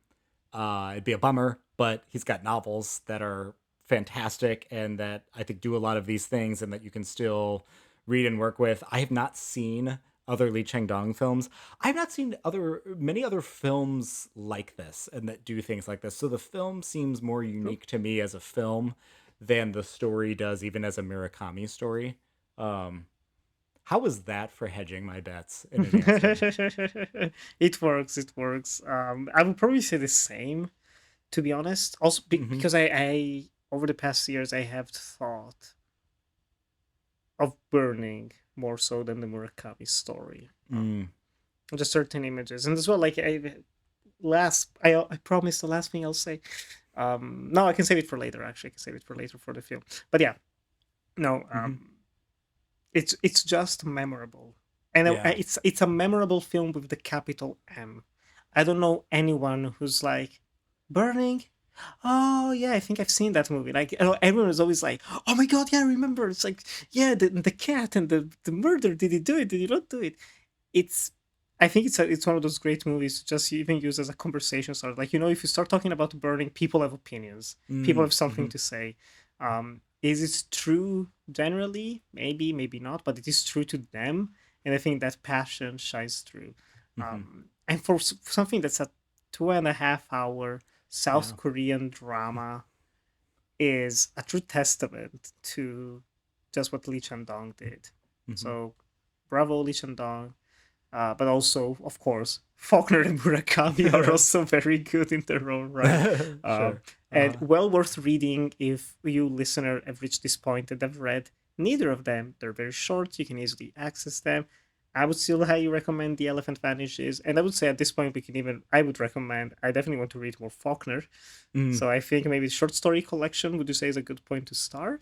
it'd be a bummer. But he's got novels that are fantastic and that I think do a lot of these things and that you can still read and work with. I have not seen other Lee Chang Dong films. I've not seen other many other films like this and that do things like this. So the film seems more Cool. unique to me as a film than the story does, even as a Murakami story. Um, how was that for hedging my bets in an answer? It works. It works. I would probably say the same, to be honest. Also, Hmm. because I over the past years I have thought of Burning more so than the Murakami story. Mm. Just certain images, and as well, like I promise the last thing I'll say. No, I can save it for later. Actually, I can save it for later for the film. But yeah, no. Hmm. It's just memorable, and Yeah. it's a memorable film with the capital M. I don't know anyone who's like Burning. Oh yeah, I think I've seen that movie. Like everyone is always like, "Oh my god, yeah, I remember." It's like, yeah, the cat and the murder. Did he do it? Did he not do it? It's I think it's one of those great movies to just even use as a conversation starter. Like if you start talking about Burning, people have opinions. People have something Mm-hmm. to say. Is it true generally? Maybe, maybe not, but it is true to them, and I think that passion shines through. Mm-hmm. And for something that's a 2.5 hour Yeah. South Korean drama is a true testament to just what Lee Chang-Dong did. Mm-hmm. So, bravo, Lee Chang-Dong. But also, of course, Faulkner and Murakami are also very good in their own right. Um, Sure. and Uh-huh. well worth reading if you listener have reached this point and have read neither of them. They're very short, you can easily access them. I would still highly recommend The Elephant Vanishes. And I would say at this point, I would recommend, I definitely want to read more Faulkner. Mm. So I think maybe short story collection, would you say, is a good point to start?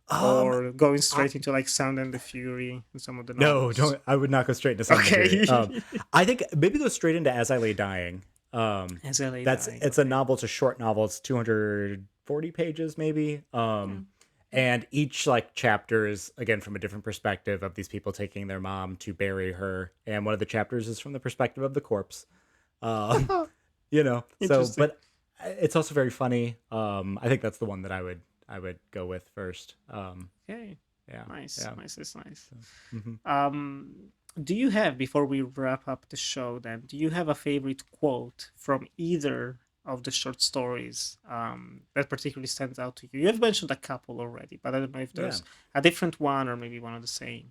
Um, Or going I straight into like Sound and the Fury and some of the no, novels? don't. I would not go straight into Sound and Fury. Okay. I think maybe go straight into As I Lay Dying. Um, As LA that's dying, it's a okay. novel. It's a short novel. It's 240 pages, maybe. Yeah. And each like chapter is again from a different perspective of these people taking their mom to bury her, and one of the chapters is from the perspective of the corpse. Um, so Interesting. but it's also very funny. I think that's the one that I would go with first. Okay. Yeah, Nice. yeah. Nice is nice. So, mhm. Um, do you have, before we wrap up the show then, do you have a favorite quote from either of the short stories that particularly stands out to you? You have mentioned a couple already, but I don't know if Yeah. there's a different one or maybe one of the same.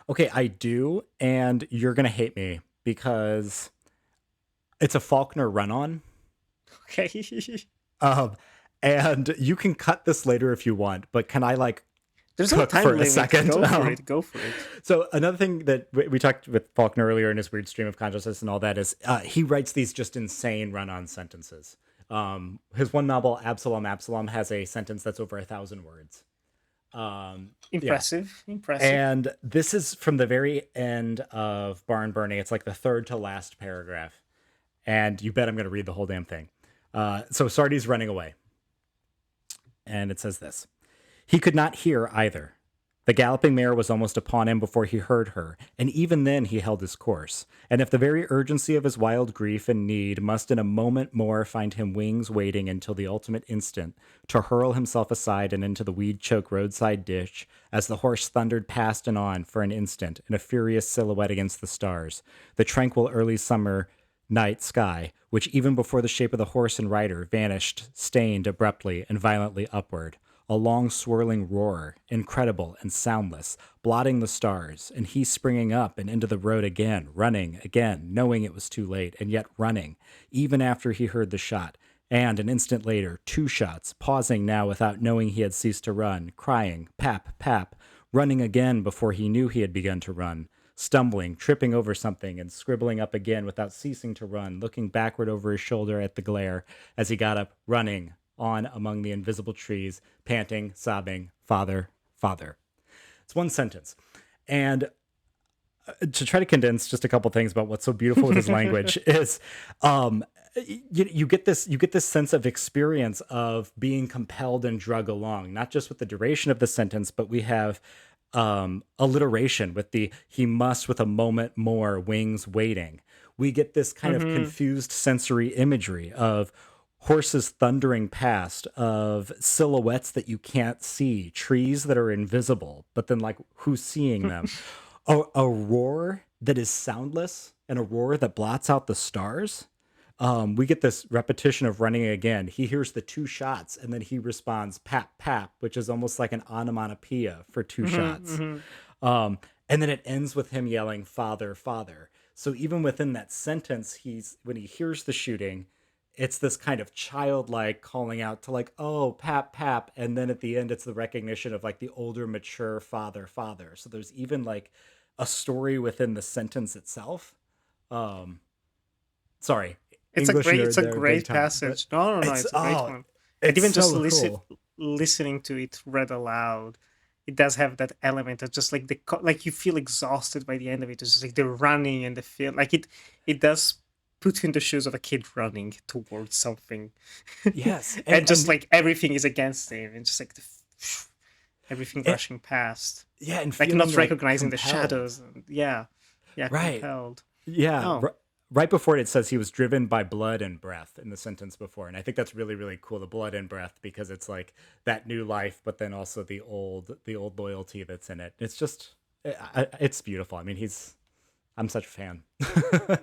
Okay, I do, and you're gonna hate me because it's a Faulkner run-on. Okay. Um, and you can cut this later if you want, but can I like There's no cook time for a limit. second? Go for it. Go for it. So another thing that we talked with Faulkner earlier in his weird stream of consciousness and all that is he writes these just insane run-on sentences. His one novel, Absalom, Absalom, has a sentence that's over 1,000 words. Yeah, Impressive. Impressive. and this is from the very end of Barn Burning. It's like the third to last paragraph, and you bet I'm going to read the whole damn thing. So Sardi's running away, and it says this. He could not hear either. The galloping mare was almost upon him before he heard her, and even then he held his course. And if the very urgency of his wild grief and need must in a moment more find him wings waiting until the ultimate instant, to hurl himself aside and into the weed-choked roadside ditch, as the horse thundered past and on for an instant in a furious silhouette against the stars, the tranquil early summer night sky, which even before the shape of the horse and rider vanished, stained abruptly and violently upward, a long swirling roar, incredible and soundless, blotting the stars, and he springing up and into the road again, running again, knowing it was too late, and yet running, even after he heard the shot, and an instant later, two shots, pausing now without knowing he had ceased to run, crying, "Pap, pap," running again before he knew he had begun to run, stumbling, tripping over something, and scribbling up again without ceasing to run, looking backward over his shoulder at the glare as he got up, running on among the invisible trees, panting, sobbing, "Father, Father." It's one sentence. And to try to condense just a couple things about what's so beautiful with his language is um, you get this sense of experience of being compelled and drug along, not just with the duration of the sentence, but we have alliteration with the "he must with a moment more wings waiting." We get this kind of Mm-hmm. confused sensory imagery of horses thundering past, of silhouettes that you can't see, trees that are invisible, but then like who's seeing them? A roar that is soundless and a roar that blots out the stars. We get this repetition of running again. He hears the two shots and then he responds "pap pap," which is almost like an onomatopoeia for two Mm-hmm. shots. Mm-hmm. And then it ends with him yelling "Father, Father." So even within that sentence, he's when he hears the shooting, it's this kind of childlike calling out to like, "Oh, pap pap," and then at the end, it's the recognition of like the older, mature "Father, Father." So there's even like a story within the sentence itself. Um, Sorry, English It's nerd a there, big great time, but passage. No, no, no, it's it's a great one. And it's even just so cool. listening to it read aloud, it does have that element of just like like you feel exhausted by the end of it. It's just like the running and the feel like it does. put you in the shoes of a kid running towards something, Yes, and just and like everything is against him, and just like everything and rushing past, yeah, and like feeling not like recognizing the compelled. shadows. And yeah, yeah, Right. compelled. Yeah, Oh, right before it says he was driven by blood and breath in the sentence before, and I think that's really really cool. The blood and breath because it's like that new life, but then also the old loyalty that's in it. It's just it's beautiful. I mean, I'm such a fan.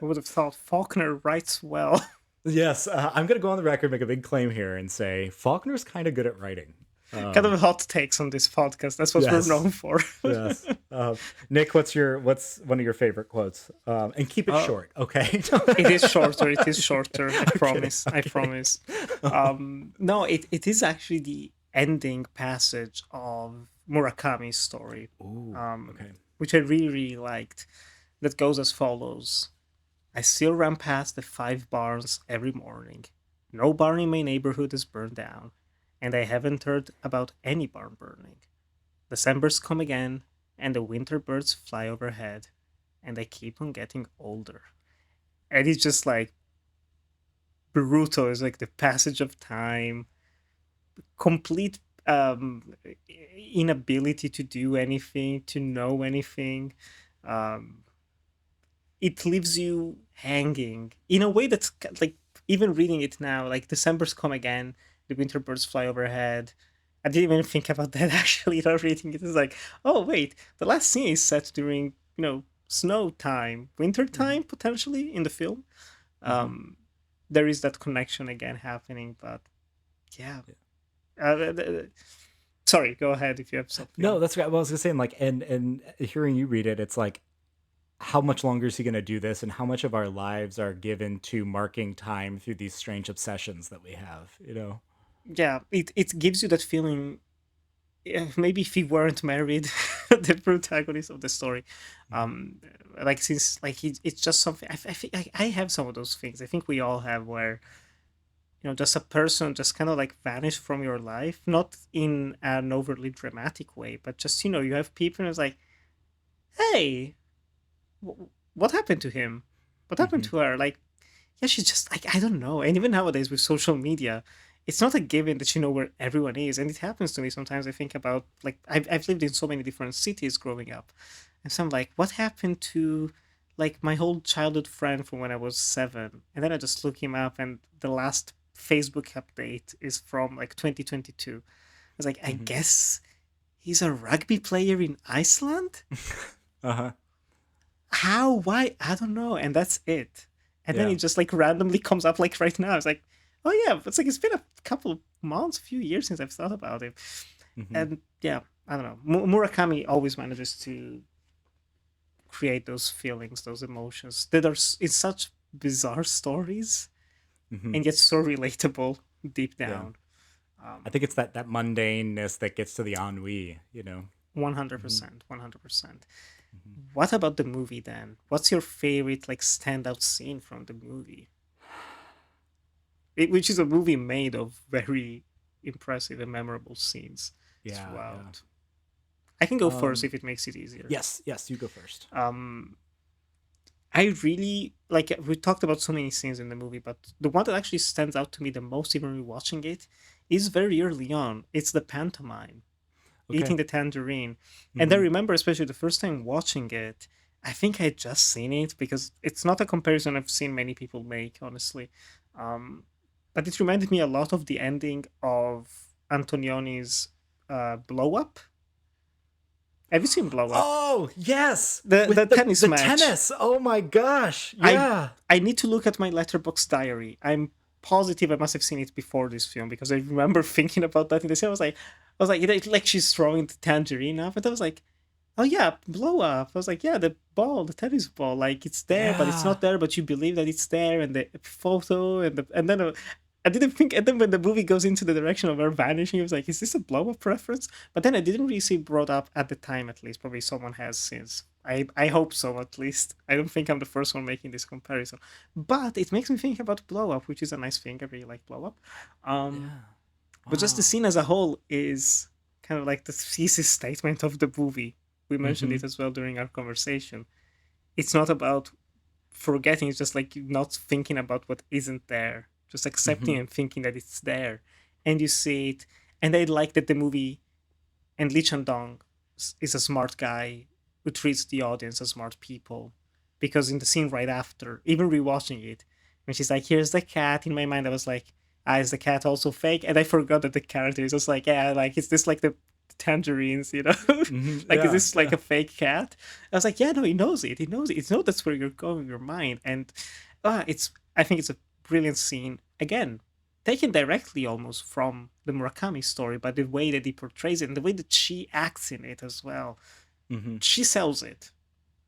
who would have thought Faulkner writes well? Yes, I'm gonna go on the record, make a big claim here, and say Faulkner's kind of good at writing. Kind of Um, hot takes on this podcast. That's what we're yes, known for. yes. Nick, what's one of your favorite quotes? And keep it uh, short, okay? it is shorter. It is shorter. I I'm kidding. promise. I'm I kidding. promise. No, it is actually the ending passage of Murakami's story, Ooh, um, okay. which I really, really liked. That goes as follows: I still run past the 5 barns every morning. No barn in my neighborhood is burned down, and I haven't heard about any barn burning. December's come again, and the winter birds fly overhead, and I keep on getting older. And it's just like brutal. It's like the passage of time, complete inability to do anything, to know anything. Um, it leaves you hanging in a way that's like, even reading it now, like December's come again, the winter birds fly overhead. I didn't even think about that actually. Not reading it is like, oh wait, the last scene is set during snow time, winter Hmm. time potentially in the film. Hmm. Um, there is that connection again happening, but yeah. Sorry, go ahead if you have No, something. that's what I was gonna say. Like, and hearing you read it, it's like, how much longer is he gonna do this, and how much of our lives are given to marking time through these strange obsessions that we have? You know? Yeah, it gives you that feeling. Maybe if he weren't married, the protagonist of the story, Hmm. um like, since like it's just something, I think I have some of those things. I think we all have, where just a person just kind of like vanish from your life, not in an overly dramatic way, but just you have people and it's like, hey, what happened to him, what happened Hmm. to her, like, yeah, she's just like, I don't know. And even nowadays with social media, it's not a given that you know where everyone is. And it happens to me sometimes. I think about, like, I've lived in so many different cities growing up. And so I'm like, what happened to, like, my whole childhood friend from when I was 7? And then I just look him up, and the last Facebook update is from like 2022. I was like, I Hmm. guess he's a rugby player in Iceland? Uh-huh. How? Why? I don't know. And that's it. And then it Yeah. just like randomly comes up like right now. It's like, oh yeah, it's like it's been a couple of months, a few years since I've thought about it. Hmm. And yeah, I don't know. Murakami always manages to create those feelings, those emotions that are in such bizarre stories Hmm. and yet so relatable deep Yeah. down. I think it's Um, that mundaneness that gets to the ennui, Hmm. 100%, 100%. Hmm. What about the movie then? What's your favorite like standout scene from the movie? Which is a movie made of very impressive and memorable scenes Yeah, yeah. throughout. I can go first Um, if it makes it easier. yes, yes, you go first. Um, I really like. We talked about so many scenes in the movie, but the one that actually stands out to me the most, even rewatching it, is very early on. It's the pantomime, Okay. eating the tangerine, and I Hmm. remember especially the first time watching it. I think I had just seen it because it's not a comparison I've seen many people make, honestly. Um, but it reminded me a lot of the ending of Antonioni's Blow Up. Have you seen Blow Up? Oh, yes, The with the tennis the match. tennis. Oh my gosh. I Yeah. I need to look at my letterbox diary. I'm positive I must have seen it before this film because I remember thinking about that in the scene. Like she's throwing the tangerine up, and I was like, oh yeah, blow up. I was like, yeah, the ball, the tennis ball, like it's there, but it's Yeah. not there, but you believe that it's there, and the photo, and then I didn't think, and then when the movie goes into the direction of her vanishing, I was like, is this a blow up reference? But then I didn't really see it brought up at the time, at least. Probably someone has since. I hope so, at least. I don't think I'm the first one making this comparison, but it makes me think about blow up, which is a nice thing. I really like blow up. Um, Yeah. but just the Wow. scene as a whole is kind of like the thesis statement of the movie. We mentioned Hmm. it as well during our conversation. It's not about forgetting. It's just like not thinking about what isn't there, just accepting Hmm. and thinking that it's there, and you see it. And I like that the movie, and Lee Chang-Dong is a smart guy who treats the audience as smart people, because in the scene right after, even rewatching it, when she's like, "Here's the cat," in my mind I was like, "Ah, is the cat also fake?" And I forgot that the character is just like, "Yeah, like is this like the tangerines, you know?" Hmm. Like, is Yeah, this like yeah. a fake cat? I was like, "Yeah, no, he knows it. He knows it. He knows that's where you're going with your mind." And it's I think it's a brilliant scene. Again, taken directly almost from the Murakami story, but the way that he portrays it and the way that she acts in it as well, Hmm. she sells it.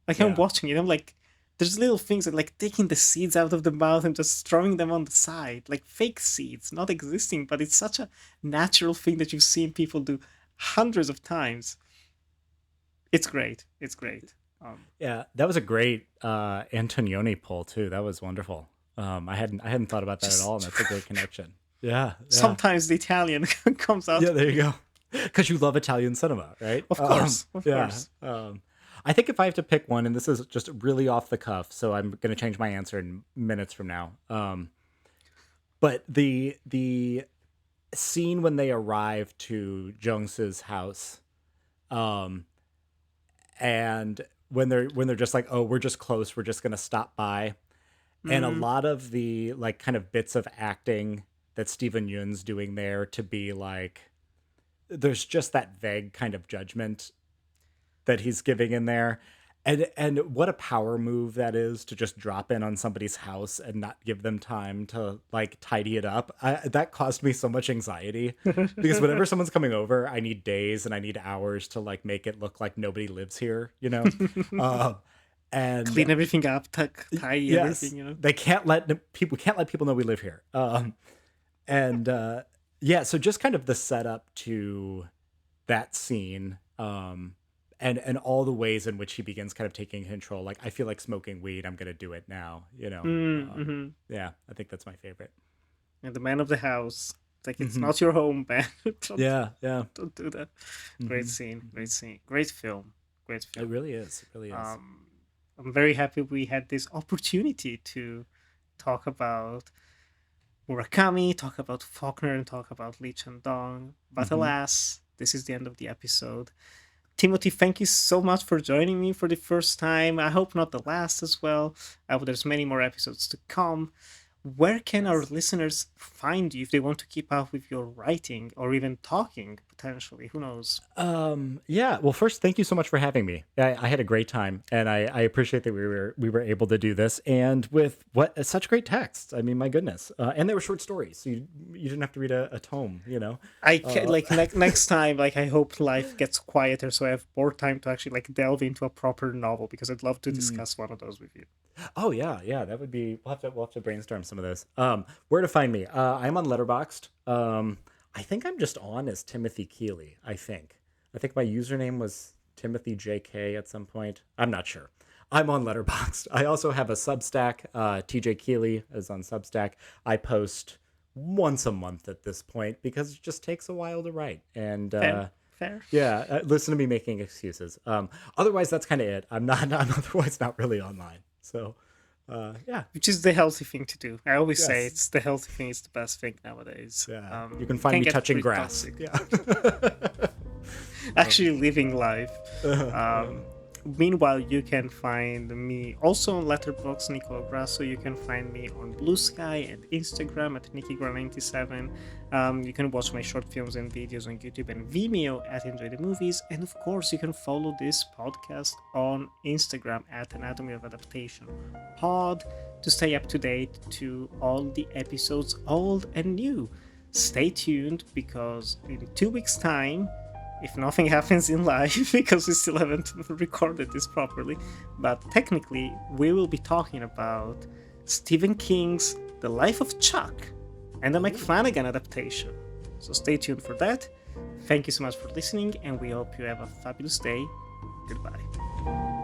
Like, I'm Yeah. watching it, I'm like, there's little things that, like, taking the seeds out of the mouth and just throwing them on the side, like fake seeds, not existing, but it's such a natural thing that you've seen people do hundreds of times. It's great. It's great. Yeah, that was a great Antonioni pull too. That was wonderful. I hadn't thought about that at all, and Just that's a great connection. Yeah, yeah, sometimes the Italian comes out yeah. of There you me. go. Because you love Italian cinema, right? Of course, of Yeah. course. I think if I have to pick one, and this is just really off the cuff, so I'm going to change my answer in minutes from now. But the scene when they arrive to Jung's house, um, and when they're just like, oh, we're just close, we're just going to stop by, and a Mm, lot of the like kind of bits of acting that Stephen Yun's doing there to be like, there's just that vague kind of judgment that he's giving in there. And what a power move that is to just drop in on somebody's house and not give them time to like tidy it up. That caused me so much anxiety because whenever someone's coming over, I need days and I need hours to like make it look like nobody lives here, you know? Uh, and clean everything up, tidy yes, everything, you know. they can't let people know we live here. And yeah, so just kind of the setup to that scene, and all the ways in which he begins kind of taking control. Like, I feel like smoking weed, I'm gonna do it now, you know. Mm-hmm. Yeah, I think that's my favorite. And the man of the house. It's like, it's Hmm. not your home, man. don't, Yeah, yeah. don't do that. Great Hmm. scene, great Hmm. scene, great film, great It film. really is. It really is. Um, I'm very happy we had this opportunity to talk about Murakami, talk about Faulkner, and talk about Lee Chang-Dong. But Hmm. alas, this is the end of the episode. Timothy, thank you so much for joining me for the first time. I hope not the last as well. There's many more episodes to come. Where can our Yes. listeners find you if they want to keep up with your writing or even talking potentially? Who knows? Yeah. Well, first, thank you so much for having me. I had a great time, and I appreciate that we were able to do this, and with what such great texts. I mean, my goodness, and they were short stories, so you didn't have to read a tome, you know. I can, Uh, like, next time, like, I hope life gets quieter so I have more time to actually like delve into a proper novel, because I'd love to mm. discuss one of those with you. Oh yeah, yeah. That would be. We'll have to brainstorm some of those. Where to find me? I'm on Letterboxd. I think I'm just on as Timothy Keeley. I think my username was Timothy JK at some point. I'm not sure. I'm on Letterboxd. I also have a Substack. TJ Keeley is on Substack. I post once a month at this point because it just takes a while to write. And Fair, fair. yeah, listen to me making excuses. Otherwise, that's kind of it. I'm not. I'm otherwise not really online. So, yeah, Which is the healthy thing to do. I always say yes, it's the healthy thing is the best thing nowadays. yeah. You can find Can me get touching pretty grass. toxic. Yeah. um, Actually living life. yeah. Um, Meanwhile, you can find me also on Letterboxd, Nicolo Grasso. You can find me on Blue Sky and Instagram at NikkiGra97. You can watch my short films and videos on YouTube and Vimeo at Enjoy the Movies. And of course, you can follow this podcast on Instagram at Anatomy of Adaptation Pod to stay up to date to all the episodes, old and new. Stay tuned, because in 2 weeks' time, if nothing happens in life, because we still haven't recorded this properly, but technically we will be talking about Stephen King's The Life of Chuck and the Ooh. McFlanagan adaptation. So stay tuned for that. Thank you so much for listening, and we hope you have a fabulous day. Goodbye.